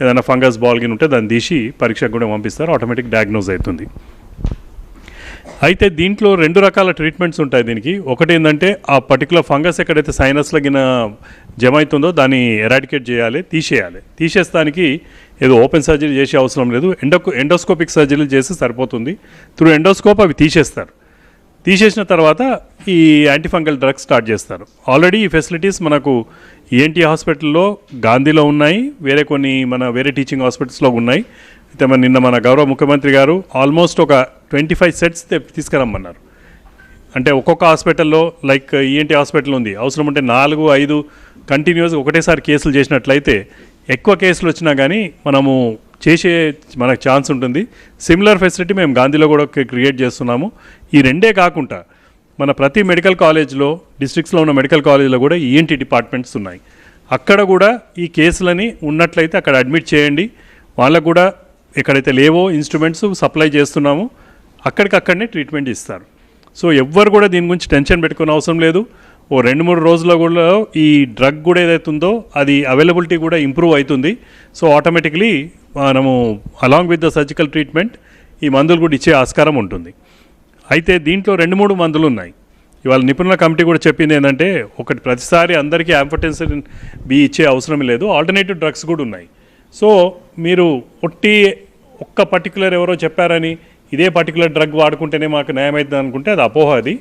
ఏదైనా ఫంగస్ బాల్గిన్ ఉంటే దాన్ని తీసి పరీక్షకు కూడా పంపిస్తారు, ఆటోమేటిక్ డయాగ్నోజ్ అవుతుంది. అయితే దీంట్లో 2 రకాల ట్రీట్మెంట్స్ ఉంటాయి దీనికి. ఒకటి ఏంటంటే ఆ పర్టికులర్ ఫంగస్ ఎక్కడైతే సైనస్లో గిన జమ అవుతుందో దాన్ని ఎరాడికేట్ చేయాలి, తీసేయాలి. తీసేస్తానికి ఏదో ఓపెన్ సర్జరీ చేసే అవసరం లేదు, ఎండోస్కోపిక్ సర్జరీలు చేస్తే సరిపోతుంది. త్రూ ఎండోస్కోప్ అవి తీసేస్తారు. తీసేసిన తర్వాత ఈ యాంటీఫంగల్ డ్రగ్స్ స్టార్ట్ చేస్తారు. ఆల్రెడీ ఈ ఫెసిలిటీస్ మనకు ఈఎన్టీ హాస్పిటల్లో గాంధీలో ఉన్నాయి, వేరే టీచింగ్ హాస్పిటల్స్లో ఉన్నాయి. అయితే నిన్న మన గౌరవ ముఖ్యమంత్రి గారు ఆల్మోస్ట్ ఒక 25 సెట్స్ తీసుకురమ్మన్నారు. అంటే ఒక్కొక్క హాస్పిటల్లో లైక్ ఈఎన్టీ హాస్పిటల్ ఉంది, అవసరం ఉంటే 4-5 కంటిన్యూస్గా ఒకటేసారి కేసులు చేసినట్లయితే ఎక్కువ కేసులు వచ్చినా కానీ మనకు ఛాన్స్ ఉంటుంది. సిమిలర్ ఫెసిలిటీ మేము గాంధీలో కూడా క్రియేట్ చేస్తున్నాము. ఈ రెండే కాకుండా మన ప్రతి మెడికల్ కాలేజ్లో, డిస్ట్రిక్ట్స్లో ఉన్న మెడికల్ కాలేజ్లో కూడా ఈఎన్టీ డిపార్ట్మెంట్స్ ఉన్నాయి. అక్కడ కూడా ఈ కేసులని ఉన్నట్లయితే అక్కడ అడ్మిట్ చేయండి. వాళ్ళకు కూడా ఎక్కడైతే లేవో ఇన్స్ట్రుమెంట్స్ సప్లై చేస్తున్నాము, అక్కడికక్కడనే ట్రీట్మెంట్ ఇస్తారు. సో ఎవ్వరు కూడా దీని గురించి టెన్షన్ పెట్టుకునే అవసరం లేదు. ఓ 2-3 రోజుల్లో కూడా ఈ డ్రగ్ కూడా ఏదైతే ఉందో అది అవైలబిలిటీ కూడా ఇంప్రూవ్ అవుతుంది. సో ఆటోమేటిక్లీ మనము along with the surgical treatment ఈ మందులు కూడా ఇచ్చే ఆస్కారం ఉంటుంది. అయితే దీంట్లో 2-3 మందులు ఉన్నాయి. ఇవాళ నిపుణుల కమిటీ కూడా చెప్పింది ఏంటంటే, ఒకటి ప్రతిసారి అందరికీ యాంఫోటెన్సిన్ బి ఇచ్చే అవసరం లేదు, ఆల్టర్నేటివ్ డ్రగ్స్ కూడా ఉన్నాయి. సో మీరు ఒక్క పర్టికులర్ ఎవరో చెప్పారని ఇదే పర్టికులర్ డ్రగ్ వాడుకుంటేనే మాకు న్యాయం అవుతుంది అనుకుంటే అది అపోహ. అది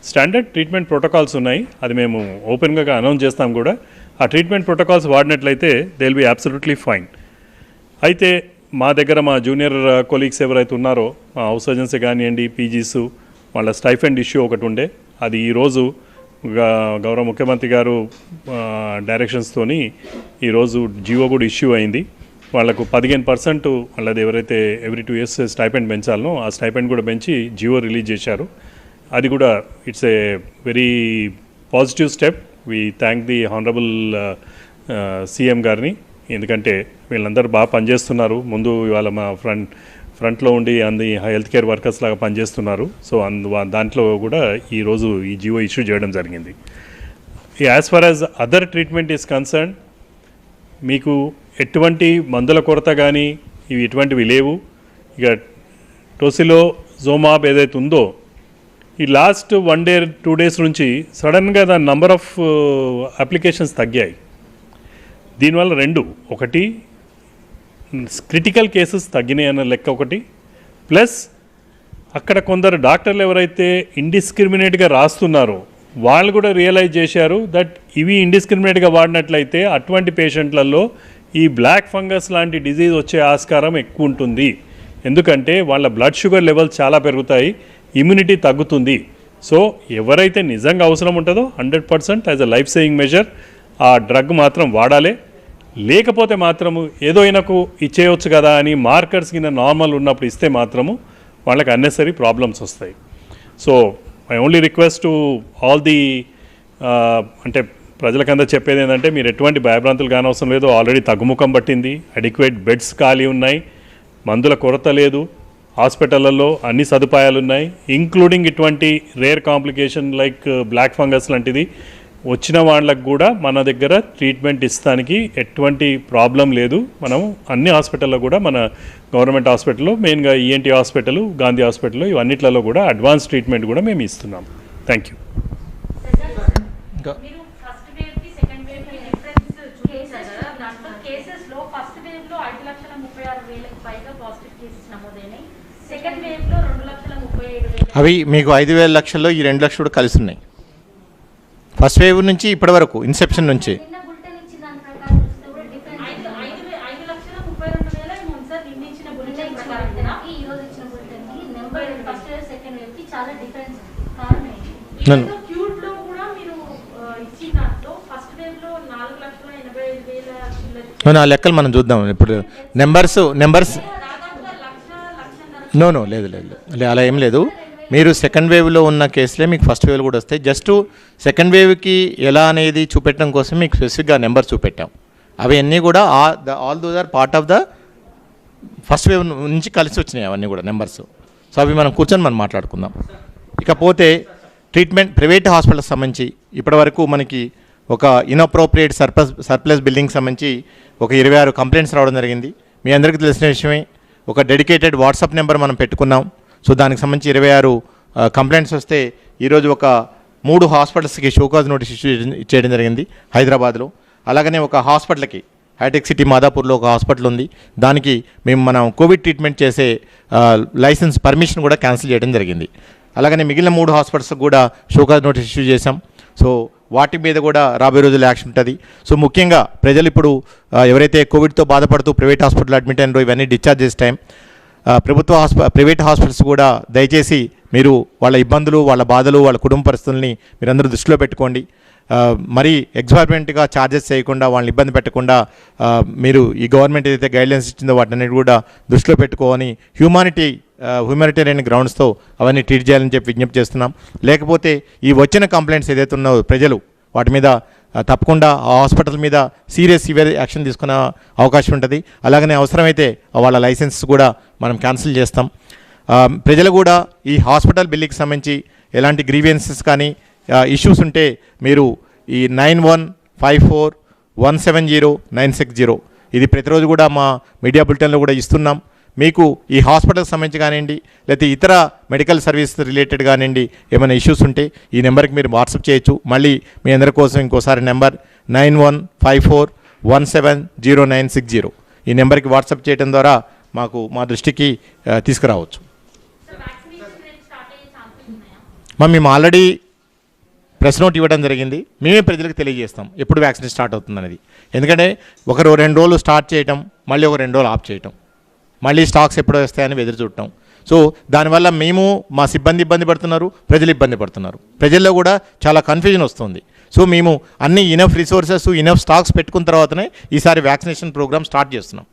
స్టాండర్డ్ ట్రీట్మెంట్ ప్రోటోకాల్స్ ఉన్నాయి, అది మేము ఓపెన్గా అనౌన్స్ చేస్తాం కూడా. ఆ ట్రీట్మెంట్ ప్రోటోకాల్స్ వాడినట్లయితే they will be absolutely fine. అయితే మా దగ్గర మా జూనియర్ కొలీగ్స్ ఎవరైతే ఉన్నారో, మా హౌస్ సర్జన్స్ కానివ్వండి, పీజీస్, వాళ్ళ స్టైఫండ్ ఇష్యూ ఒకటి ఉండే, అది ఈరోజు గౌరవ ముఖ్యమంత్రి గారు డైరెక్షన్స్తోని ఈరోజు జియో కూడా ఇష్యూ అయింది. వాళ్ళకు 15% వాళ్ళది ఎవరైతే ఎవ్రీ 2 years స్టైపెండ్ పెంచాలనో ఆ స్టైపెండ్ కూడా పెంచి జియో రిలీజ్ చేశారు. అది కూడా it's a very positive step. We thank the honourable CM గారిని, ఎందుకంటే వీళ్ళందరూ బాగా పనిచేస్తున్నారు. ముందు ఇవాళ మా ఫ్రంట్లో ఉండి హెల్త్ కేర్ వర్కర్స్ లాగా పనిచేస్తున్నారు. సో దాంట్లో కూడా ఈరోజు ఈ జియో ఇష్యూ చేయడం జరిగింది. As far as other treatment is concern, మీకు ఎటువంటి మందుల కొరత కానీ ఇవి ఎటువంటివి లేవు. ఇక టోసిలోజోమాబ్ ఏదైతే ఉందో ఈ లాస్ట్ 1 day 2 days నుంచి సడన్గా దాని నంబర్ ఆఫ్ అప్లికేషన్స్ తగ్గాయి. దీనివల్ల 2, ఒకటి క్రిటికల్ కేసెస్ తగ్గినాయి అన్న లెక్క ఒకటి, ప్లస్ అక్కడ కొందరు డాక్టర్లు ఎవరైతే ఇండిస్క్రిమినేట్గా రాస్తున్నారో వాళ్ళు కూడా రియలైజ్ చేశారు దట్ ఇవి ఇండిస్క్రిమినేట్గా వాడినట్లయితే అటువంటి పేషెంట్లలో ఈ బ్లాక్ ఫంగస్ లాంటి డిజీజ్ వచ్చే ఆస్కారం ఎక్కువ ఉంటుంది. ఎందుకంటే వాళ్ళ బ్లడ్ షుగర్ లెవెల్స్ చాలా పెరుగుతాయి, ఇమ్యూనిటీ తగ్గుతుంది. సో ఎవరైతే నిజంగా అవసరం ఉంటుందో 100% as a life saving measure ఆ డ్రగ్ మాత్రం వాడాలి. లేకపోతే మాత్రము ఏదో ఈయనకు ఇచ్చేయవచ్చు కదా అని మార్కర్స్ కింద నార్మల్ ఉన్నప్పుడు ఇస్తే మాత్రము వాళ్ళకి అన్నెసరీ ప్రాబ్లమ్స్ వస్తాయి. So I only request to all the అంటే ప్రజలకంతా చెప్పేది ఏంటంటే మీరు ఎటువంటి భయభ్రాంతులు కానవసరం లేదు. ఆల్రెడీ తగ్గుముఖం పట్టింది, అడిక్వేట్ బెడ్స్ ఖాళీ ఉన్నాయి, మందుల కొరత లేదు, హాస్పిటళ్ళల్లో అన్ని సదుపాయాలు ఉన్నాయి, ఇంక్లూడింగ్ ఇటువంటి rare complication like black fungus లాంటిది వచ్చిన వాళ్ళకు కూడా మన దగ్గర ట్రీట్మెంట్ ఇస్తానికి ఎటువంటి ప్రాబ్లం లేదు. మనం అన్ని హాస్పిటల్లో కూడా మన గవర్నమెంట్ హాస్పిటల్లో మెయిన్గా ఈఎన్టీ హాస్పిటల్, గాంధీ హాస్పిటల్లో ఇవన్నిట్లలో కూడా అడ్వాన్స్ ట్రీట్మెంట్ కూడా మేము ఇస్తున్నాం. Thank you. మీరు ఫస్ట్ వేవ్ కి సెకండ్ వేవ్ కి డిఫరెన్స్ చూపించారు కదా. దాంట్లో కేసెస్ లో ఫస్ట్ వేవ్ లో 5,36,000 పైగా పాజిటివ్ కేసెస్ నమోదైనాయి. సెకండ్ వేవ్ లో 2,37,000. అవి మీకు 5,000 లక్షల్లో ఈ 2 లక్షలు కూడా కలిసి ఉన్నాయి. ఫస్ట్ వేవ్ నుంచి ఇప్పటి వరకు ఇన్సెప్షన్ నుంచి 5,32,000 ఏమో సార్ నిన్న ఇచ్చిన బులెటిన్ ప్రకారం కదా. ఈ రోజు ఇచ్చిన బులెటిన్ కి number first wave second wave కి చాలా డిఫరెన్స్ కారణం ఏంటి? నన్ను క్యూట్ లో కూడా మీరు ఇచ్చిన దాంట్లో ఫస్ట్ వేవ్ లో 4,85,000 చిల్లర ఆ లెక్కలు మనం చూద్దాం. ఇప్పుడు నెంబర్స్ దాదాపుగా లక్షన్నర నో లేదు లేదు లేదు, అలా ఏం లేదు. మీరు సెకండ్ వేవ్లో ఉన్న కేసులే మీకు ఫస్ట్ వేవ్ కూడా వస్తాయి. జస్ట్ సెకండ్ వేవ్కి ఎలా అనేది చూపెట్టడం కోసం మీకు స్పెసిఫిక్గా నెంబర్ చూపెట్టాం. అవి అన్నీ కూడా all those are part of the first wave నుంచి కలిసి వచ్చినాయి అవన్నీ కూడా నెంబర్స్. సో అవి మనం కూర్చొని మనం మాట్లాడుకుందాం. ఇకపోతే ట్రీట్మెంట్ ప్రైవేట్ హాస్పిటల్కి సంబంధించి ఇప్పటివరకు మనకి ఒక ఇన్అప్రోప్రియేట్ సర్ప్లస్ బిల్డింగ్ సంబంధించి ఒక 26 కంప్లైంట్స్ రావడం జరిగింది. మీ అందరికీ తెలిసిన విషయమే. ఒక డెడికేటెడ్ వాట్సాప్ నెంబర్ మనం పెట్టుకున్నాం. సో దానికి సంబంధించి 26 కంప్లైంట్స్ వస్తే ఈరోజు ఒక 3 హాస్పిటల్స్కి షోకాజ్ నోటీస్ ఇష్యూ చేయడం జరిగింది హైదరాబాద్లో. అలాగనే ఒక హాస్పిటల్కి హైటెక్ సిటీ మాదాపూర్లో ఒక హాస్పిటల్ ఉంది, దానికి మనం కోవిడ్ ట్రీట్మెంట్ చేసే లైసెన్స్ పర్మిషన్ కూడా క్యాన్సిల్ చేయడం జరిగింది. అలాగనే మిగిలిన 3 హాస్పిటల్స్కి కూడా షోకాజ్ నోటీస్ ఇష్యూ చేశాం. సో వాటి మీద కూడా రాబోయే రోజుల్లో యాక్షన్ ఉంటుంది. సో ముఖ్యంగా ప్రజలు ఇప్పుడు ఎవరైతే కోవిడ్తో బాధపడుతూ ప్రైవేట్ హాస్పిటల్ అడ్మిట్ అయినారో ఇవన్నీ డిశ్చార్జ్ చేసే టైం ప్రైవేట్ హాస్పిటల్స్ కూడా దయచేసి మీరు వాళ్ళ ఇబ్బందులు, వాళ్ళ బాధలు, వాళ్ళ కుటుంబ పరిస్థితుల్ని మీరందరూ దృష్టిలో పెట్టుకోండి. మరీ ఎగ్జార్బెంట్గా ఛార్జెస్ చేయకుండా, వాళ్ళని ఇబ్బంది పెట్టకుండా మీరు ఈ గవర్నమెంట్ ఏదైతే గైడ్లైన్స్ ఇచ్చిందో వాటిని కూడా దృష్టిలో పెట్టుకోని హ్యూమానిటేరియన్ గ్రౌండ్స్తో అవన్నీ ట్రీట్ చేయాలని చెప్పి విజ్ఞప్తి చేస్తున్నాం. లేకపోతే ఈ వచ్చిన కంప్లైంట్స్ ఏదైతే ఉన్నాయో ప్రజలు వాటి మీద తప్పకుండా ఆ హాస్పిటల్ మీద సివియర్ యాక్షన్ తీసుకునే అవకాశం ఉంటుంది. అలాగనే అవసరమైతే వాళ్ళ లైసెన్స్ కూడా మనం క్యాన్సిల్ చేస్తాం. ప్రజలు కూడా ఈ హాస్పిటల్ బిల్లుకి సంబంధించి ఎలాంటి గ్రీవియన్సెస్ కానీ ఇష్యూస్ ఉంటే మీరు ఈ 9154170960 ఇది ప్రతిరోజు కూడా మా మీడియా బులెటిన్లో కూడా ఇస్తున్నాం. మీకు ఈ హాస్పిటల్కి సంబంధించి కానివ్వండి, లేకపోతే ఇతర మెడికల్ సర్వీస్ రిలేటెడ్ కానివ్వండి, ఏమైనా ఇష్యూస్ ఉంటే ఈ నెంబర్కి మీరు వాట్సాప్ చేయొచ్చు. మళ్ళీ మీ అందరి కోసం ఇంకోసారి నెంబర్ 9154170960 ఈ నెంబర్కి వాట్సాప్ చేయడం ద్వారా మా దృష్టికి తీసుకురావచ్చు. మేము ఆల్రెడీ ప్రెస్ నోట్ ఇవ్వడం జరిగింది. మేమే ప్రజలకు తెలియజేస్తాం ఎప్పుడు వ్యాక్సినేషన్ స్టార్ట్ అవుతుందనేది. ఎందుకంటే 2 రోజులు స్టార్ట్ చేయటం, మళ్ళీ 2 రోజులు ఆఫ్ చేయటం, మళ్ళీ స్టాక్స్ ఎప్పుడు వస్తాయని ఎదురు చూడటం. సో దానివల్ల మా సిబ్బంది ఇబ్బంది పడుతున్నారు, ప్రజలు ఇబ్బంది పడుతున్నారు. ప్రజల్లో కూడా చాలా కన్ఫ్యూజన్ వస్తుంది. సో మేము అన్ని ఇనఫ్ రిసోర్సెస్, ఇనఫ్ స్టాక్స్ పెట్టుకున్న తర్వాతనే ఈసారి వ్యాక్సినేషన్ ప్రోగ్రామ్ స్టార్ట్ చేస్తున్నాం.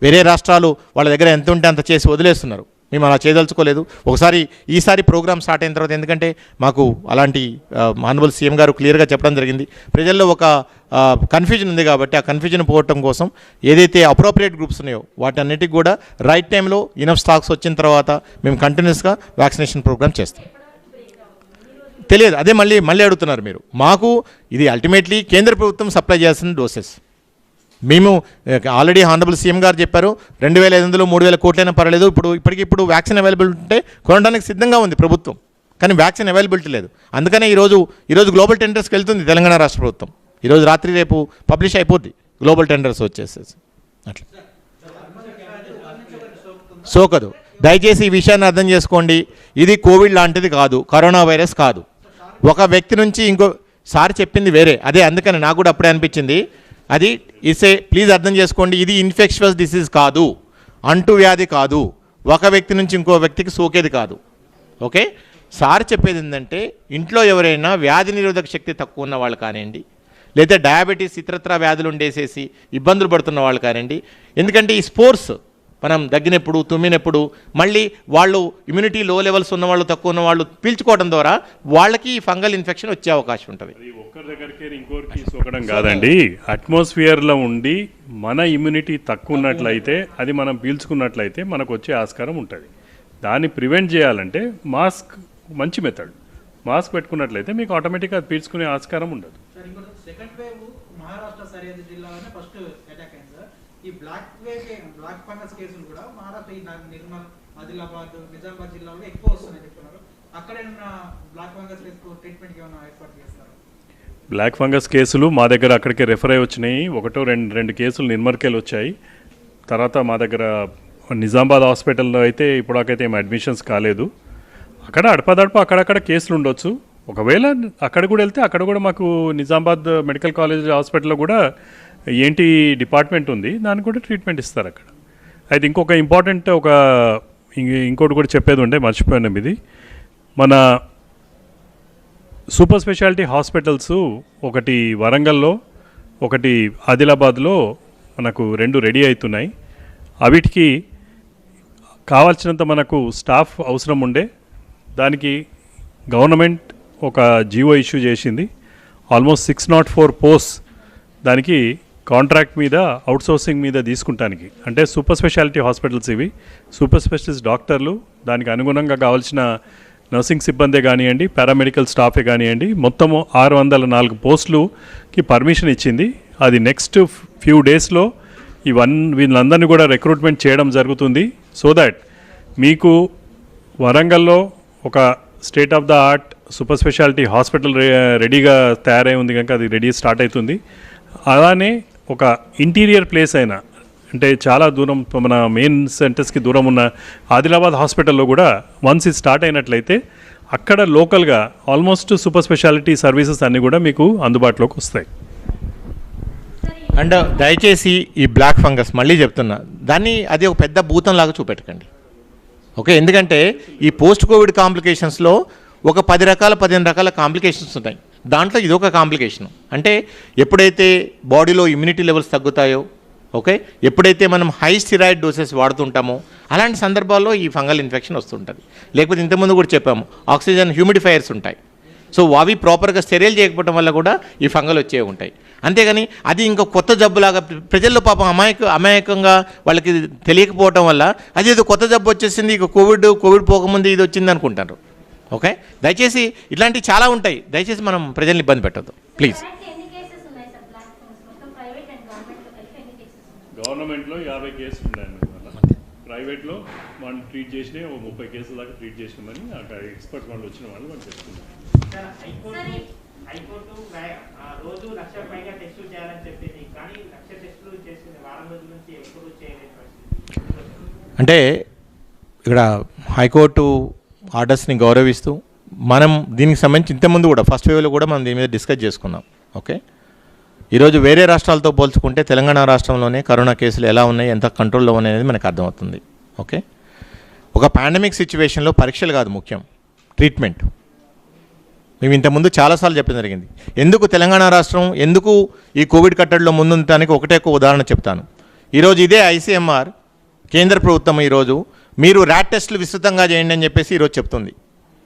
వేరే రాష్ట్రాలు వాళ్ళ దగ్గర ఎంత ఉంటే అంత చేసి వదిలేస్తున్నారు. మేము అలా చేయదలుచుకోలేదు. ఈసారి ప్రోగ్రామ్ స్టార్ట్ అయిన తర్వాత, ఎందుకంటే మాకు అలాంటి హానరబుల్ సీఎం గారు క్లియర్గా చెప్పడం జరిగింది, ప్రజల్లో ఒక కన్ఫ్యూజన్ ఉంది కాబట్టి ఆ కన్ఫ్యూజన్ పోవటం కోసం ఏదైతే అప్రోప్రియేట్ గ్రూప్స్ ఉన్నాయో వాటన్నిటికి కూడా రైట్ టైంలో ఇనఫ్ స్టాక్స్ వచ్చిన తర్వాత మేము కంటిన్యూస్గా వ్యాక్సినేషన్ ప్రోగ్రామ్ చేస్తాం. తెలియదు, అదే మళ్ళీ అడుగుతున్నారు మీరు. మాకు ఇది అల్టిమేట్లీ కేంద్ర ప్రభుత్వం సప్లై చేయాల్సిన డోసెస్. మేము ఆల్రెడీ హానరబుల్ సీఎం గారు చెప్పారు 2,500 3,000 కోట్లైనా పర్వాలేదు, ఇప్పుడు వ్యాక్సిన్ అవైలబిలిటీ ఉంటే కొనడానికి సిద్ధంగా ఉంది ప్రభుత్వం, కానీ వ్యాక్సిన్ అవైలబిలిటీ లేదు. అందుకనే ఈరోజు గ్లోబల్ టెండర్స్కి వెళ్తుంది తెలంగాణ రాష్ట్ర ప్రభుత్వం. ఈరోజు రాత్రి రేపు పబ్లిష్ అయిపోద్ది గ్లోబల్ టెండర్స్ వచ్చేసేసి. అట్లా సోకదు. దయచేసి ఈ విషయాన్ని అర్థం చేసుకోండి. ఇది కోవిడ్ లాంటిది కాదు, కరోనా వైరస్ కాదు. ఒక వ్యక్తి నుంచి సారి చెప్పింది వేరే, అదే అందుకని నాకు కూడా అప్పుడే అనిపించింది. అది ప్లీజ్ అర్థం చేసుకోండి, ఇది ఇన్ఫెక్షస్ డిసీజ్ కాదు, అంటువ్యాధి కాదు, ఒక వ్యక్తి నుంచి ఇంకో వ్యక్తికి సోకేది కాదు. ఓకే, సార్ చెప్పేది ఏంటంటే ఇంట్లో ఎవరైనా వ్యాధి నిరోధక శక్తి తక్కువ ఉన్న వాళ్ళు కానివ్వండి, లేదా డయాబెటీస్ ఇతరత్ర వ్యాధులు ఉండేసేసి ఇబ్బందులు పడుతున్న వాళ్ళు కానివ్వండి. ఎందుకంటే ఈ స్పోర్ట్స్ మనం దగ్గినప్పుడు తుమ్మినప్పుడు మళ్ళీ వాళ్ళు ఇమ్యూనిటీ లో లెవెల్స్ ఉన్న వాళ్ళు తక్కువ ఉన్న వాళ్ళు పీల్చుకోవడం ద్వారా వాళ్ళకి ఈ ఫంగల్ ఇన్ఫెక్షన్ వచ్చే అవకాశం ఉంటుంది. ఒక్కరి దగ్గరికి ఇంకోరికి సోకడం కాదండి, అట్మాస్ఫియర్లో ఉండి మన ఇమ్యూనిటీ తక్కువ ఉన్నట్లయితే అది మనం పీల్చుకున్నట్లయితే మనకు వచ్చే ఆస్కారం ఉంటుంది. దాన్ని ప్రివెంట్ చేయాలంటే మాస్క్ మంచి మెథడ్. మాస్క్ పెట్టుకున్నట్లయితే మీకు ఆటోమేటిక్గా అది పీల్చుకునే ఆస్కారం ఉండదు. సార్ ఇంకోటి సెకండ్ వేవ్ మహారాష్ట్ర సరిహద్దు జిల్లాలోనే ఫస్ట్ అటాక్ అయింది సార్. ఈ బ్లాక్ ఫంగస్ కేసులు కూడా మహారాష్ట్ర ఈ నిర్మల్, ఆదిలాబాద్, నిజామాబాద్ జిల్లాలో ఎక్కువ వస్తున్నాయని చెప్తున్నారు. అక్కడ ఏమన్నా బ్లాక్ ఫంగస్ కేసు ట్రీట్మెంట్కి ఏమైనా ఏర్పాటు చేస్తారు? బ్లాక్ ఫంగస్ కేసులు మా దగ్గర అక్కడికి రెఫర్ అయ్యి వచ్చినాయి. ఒకటో రెండు కేసులు నిర్మల్కేలు వచ్చాయి. తర్వాత మా దగ్గర నిజామాబాద్ హాస్పిటల్లో అయితే ఇప్పటికైతే ఏం అడ్మిషన్స్ కాలేదు. అక్కడ అడపదడప అక్కడక్కడ కేసులు ఉండొచ్చు. ఒకవేళ అక్కడ కూడా వెళ్తే అక్కడ కూడా మాకు నిజామాబాద్ మెడికల్ కాలేజ్ హాస్పిటల్లో కూడా ఏంటి డిపార్ట్మెంట్ ఉంది, దానికి కూడా ట్రీట్మెంట్ ఇస్తారు అక్కడ. అయితే ఇంకొక ఇంపార్టెంట్ ఇంకోటి కూడా చెప్పేది ఉండే మర్చిపోయినాం. ఇది మన సూపర్ స్పెషాలిటీ హాస్పిటల్స్ ఒకటి వరంగల్లో ఒకటి ఆదిలాబాద్లో మనకు 2 రెడీ అవుతున్నాయి. అవిటికి కావాల్సినంత మనకు స్టాఫ్ అవసరం ఉండే, దానికి గవర్నమెంట్ ఒక జీవో ఇష్యూ చేసింది. ఆల్మోస్ట్ 604 పోస్ట్ దానికి కాంట్రాక్ట్ మీద అవుట్సోర్సింగ్ మీద తీసుకుంటానికి. అంటే సూపర్ స్పెషాలిటీ హాస్పిటల్స్ ఇవి, సూపర్ స్పెషలిస్ట్ డాక్టర్లు, దానికి అనుగుణంగా కావాల్సిన నర్సింగ్ సిబ్బందే కానివ్వండి, పారామెడికల్ స్టాఫే కానివ్వండి, మొత్తము 604 పోస్టులుకి పర్మిషన్ ఇచ్చింది. అది నెక్స్ట్ ఫ్యూ డేస్లో వీళ్ళందరినీ కూడా రిక్రూట్మెంట్ చేయడం జరుగుతుంది. సో దాట్ మీకు వరంగల్లో ఒక state of the art super speciality hospital రెడీగా తయారై ఉంది కనుక అది రెడీ స్టార్ట్ అవుతుంది. అలానే ఒక ఇంటీరియర్ ప్లేస్ అయినా, అంటే చాలా దూరం మన మెయిన్ సెంటర్స్కి దూరం ఉన్న ఆదిలాబాద్ హాస్పిటల్లో కూడా వన్స్ ఇది స్టార్ట్ అయినట్లయితే అక్కడ లోకల్గా ఆల్మోస్ట్ సూపర్ స్పెషాలిటీ సర్వీసెస్ అన్నీ కూడా మీకు అందుబాటులోకి వస్తాయి. అండ్ దయచేసి ఈ బ్లాక్ ఫంగస్ మళ్ళీ చెప్తున్నా, దాన్ని అది ఒక పెద్ద భూతంలాగా చూపెట్టకండి. ఓకే, ఎందుకంటే ఈ పోస్ట్ కోవిడ్ కాంప్లికేషన్స్లో ఒక 15 రకాల కాంప్లికేషన్స్ ఉంటాయి. దాంట్లో ఇదొక కాంప్లికేషన్. అంటే ఎప్పుడైతే బాడీలో ఇమ్యూనిటీ లెవెల్స్ తగ్గుతాయో, ఓకే, ఎప్పుడైతే మనం హై స్టిరాయిడ్ డోసెస్ వాడుతుంటామో అలాంటి సందర్భాల్లో ఈ ఫంగల్ ఇన్ఫెక్షన్ వస్తుంటుంది. లేకపోతే ఇంతకుముందు కూడా చెప్పాము, ఆక్సిజన్ హ్యూమిడిఫైయర్స్ ఉంటాయి. సో అవి ప్రాపర్గా స్టెరైల్ చేయకపోవడం వల్ల కూడా ఈ ఫంగల్ వచ్చేవి ఉంటాయి. అంతేగాని అది ఇంకా కొత్త జబ్బులాగా ప్రజల్లో పాపం అమాయకంగా వాళ్ళకి తెలియకపోవటం వల్ల అది ఏదో కొత్త జబ్బు వచ్చేసింది, ఇక కోవిడ్ పోకముందు ఇది వచ్చింది అనుకుంటారు. ఓకే, దయచేసి ఇట్లాంటివి చాలా ఉంటాయి. దయచేసి మనం ప్రజల్ని ఇబ్బంది పెట్టద్దు ప్లీజ్. గవర్నమెంట్లో 50 కేసులు ఉన్నాయండి. ప్రైవేట్లో వాళ్ళు ట్రీట్ చేసిన 30 కేసుల దాకా ట్రీట్ చేసినామని అక్కడ ఎక్స్పర్ట్స్ వాళ్ళు వచ్చిన వాళ్ళు వాళ్ళు చెప్తున్నారు. హైకోర్టు రోజు 1,00,000 పైగా టెస్టులు చేయాలని చెప్పింది, కానీ 1,00,000 టెస్టులు చేసింది వారం రోజుల నుంచి ఎప్పుడు చేయలేదు పరిస్థితి. అంటే ఇక్కడ హైకోర్టు ఆర్డర్స్ని గౌరవిస్తూ మనం దీనికి సంబంధించి ఇంతకుముందు కూడా ఫస్ట్ వేవ్లో కూడా మనం దీని మీద డిస్కస్ చేసుకున్నాం. ఓకే, ఈరోజు వేరే రాష్ట్రాలతో పోల్చుకుంటే తెలంగాణ రాష్ట్రంలోనే కరోనా కేసులు ఎలా ఉన్నాయి, ఎంత కంట్రోల్లో ఉన్నాయి అనేది మనకు అర్థమవుతుంది. ఓకే, ఒక పాండమిక్ సిచ్యువేషన్లో పరీక్షలు కాదు ముఖ్యం, ట్రీట్మెంట్. మేము ఇంతకుముందు చాలాసార్లు చెప్పడం జరిగింది. ఎందుకు తెలంగాణ రాష్ట్రం ఎందుకు ఈ కోవిడ్ కట్టడిలో ముందుండటానికి ఒకటే ఒక ఉదాహరణ చెప్తాను. ఈరోజు ఇదే ICMR కేంద్ర ప్రభుత్వం ఈరోజు మీరు ర్యాట్ టెస్టులు విస్తృతంగా చేయండి అని చెప్పేసి ఈరోజు చెప్తుంది.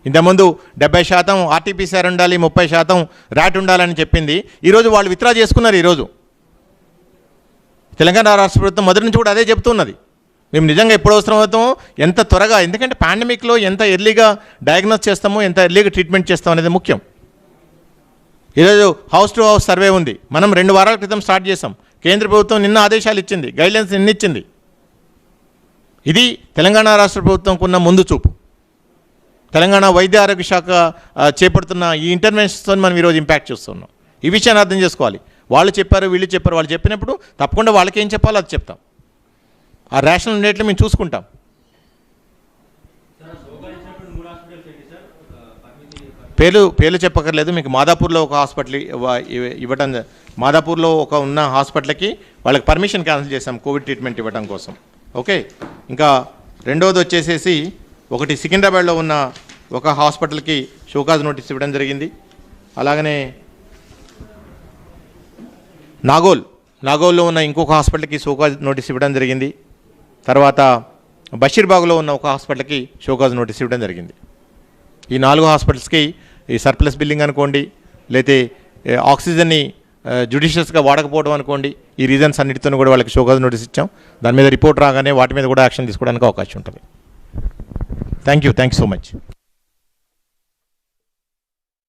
ఇంతకుముందు 70% RT-PCR ఉండాలి, 30% ర్యాట్ ఉండాలని చెప్పింది. ఈరోజు వాళ్ళు విత్డ్రా చేసుకున్నారు. ఈరోజు తెలంగాణ రాష్ట్ర ప్రభుత్వం మొదటి నుంచి కూడా అదే చెప్తున్నది. మేము నిజంగా ఎప్పుడు అవసరం అవుతామో ఎంత త్వరగా, ఎందుకంటే పాండమిక్లో ఎంత ఎర్లీగా డయాగ్నోస్ చేస్తామో ఎంత ఎర్లీగా ట్రీట్మెంట్ చేస్తాం అనేది ముఖ్యం. ఈరోజు హౌస్ టు హౌస్ సర్వే ఉంది, మనం 2 వారాల క్రితం స్టార్ట్ చేసాం. కేంద్ర ప్రభుత్వం నిన్న ఆదేశాలు ఇచ్చింది, గైడ్లైన్స్ నిన్న ఇచ్చింది. ఇది తెలంగాణ రాష్ట్ర ప్రభుత్వంకు ఉన్న ముందు చూపు. తెలంగాణ వైద్య ఆరోగ్య శాఖ చేపడుతున్న ఈ ఇంటర్వెన్షన్స్తో మనం ఈరోజు ఇంపాక్ట్ చూస్తున్నాం. ఈ విషయాన్ని అర్థం చేసుకోవాలి. వాళ్ళు చెప్పారు, వీళ్ళు చెప్పారు, వాళ్ళు చెప్పినప్పుడు తప్పకుండా వాళ్ళకి ఏం చెప్పాలో అది చెప్తాం. ఆ రేషనల్ ఉండేట్లు మేము చూసుకుంటాం. పేర్లు చెప్పక్కర్లేదు. మీకు మాదాపూర్లో ఒక హాస్పిటల్ ఇవ్వటం, మాదాపూర్లో ఉన్న హాస్పిటల్కి వాళ్ళకి పర్మిషన్ క్యాన్సిల్ చేశాం కోవిడ్ ట్రీట్మెంట్ ఇవ్వడం కోసం. ఓకే, ఇంకా రెండవది వచ్చేసేసి ఒకటి సికింద్రాబాద్లో ఉన్న ఒక హాస్పిటల్కి షోకాజ్ నోటీస్ ఇవ్వడం జరిగింది. అలాగనే నాగోల్లో ఉన్న ఇంకొక హాస్పిటల్కి షోకాజ్ నోటీస్ ఇవ్వడం జరిగింది. తర్వాత బషీర్బాగ్లో ఉన్న ఒక హాస్పిటల్కి షోకాజ్ నోటీస్ ఇవ్వడం జరిగింది. ఈ 4 హాస్పిటల్స్కి ఈ సర్ప్లస్ బిల్లింగ్ అనుకోండి, లేతే ఆక్సిజన్ని జ్యుడిషియస్గా వాడకపోవడం అనుకోండి, ఈ రీజన్స్ అన్నిటితో కూడా వాళ్ళకి షోకాజ్ నోటీస్ ఇచ్చాం. దాని మీద రిపోర్ట్ రాగానే వాటి మీద కూడా యాక్షన్ తీసుకోవడానికి అవకాశం ఉంటుంది. Thank you so much.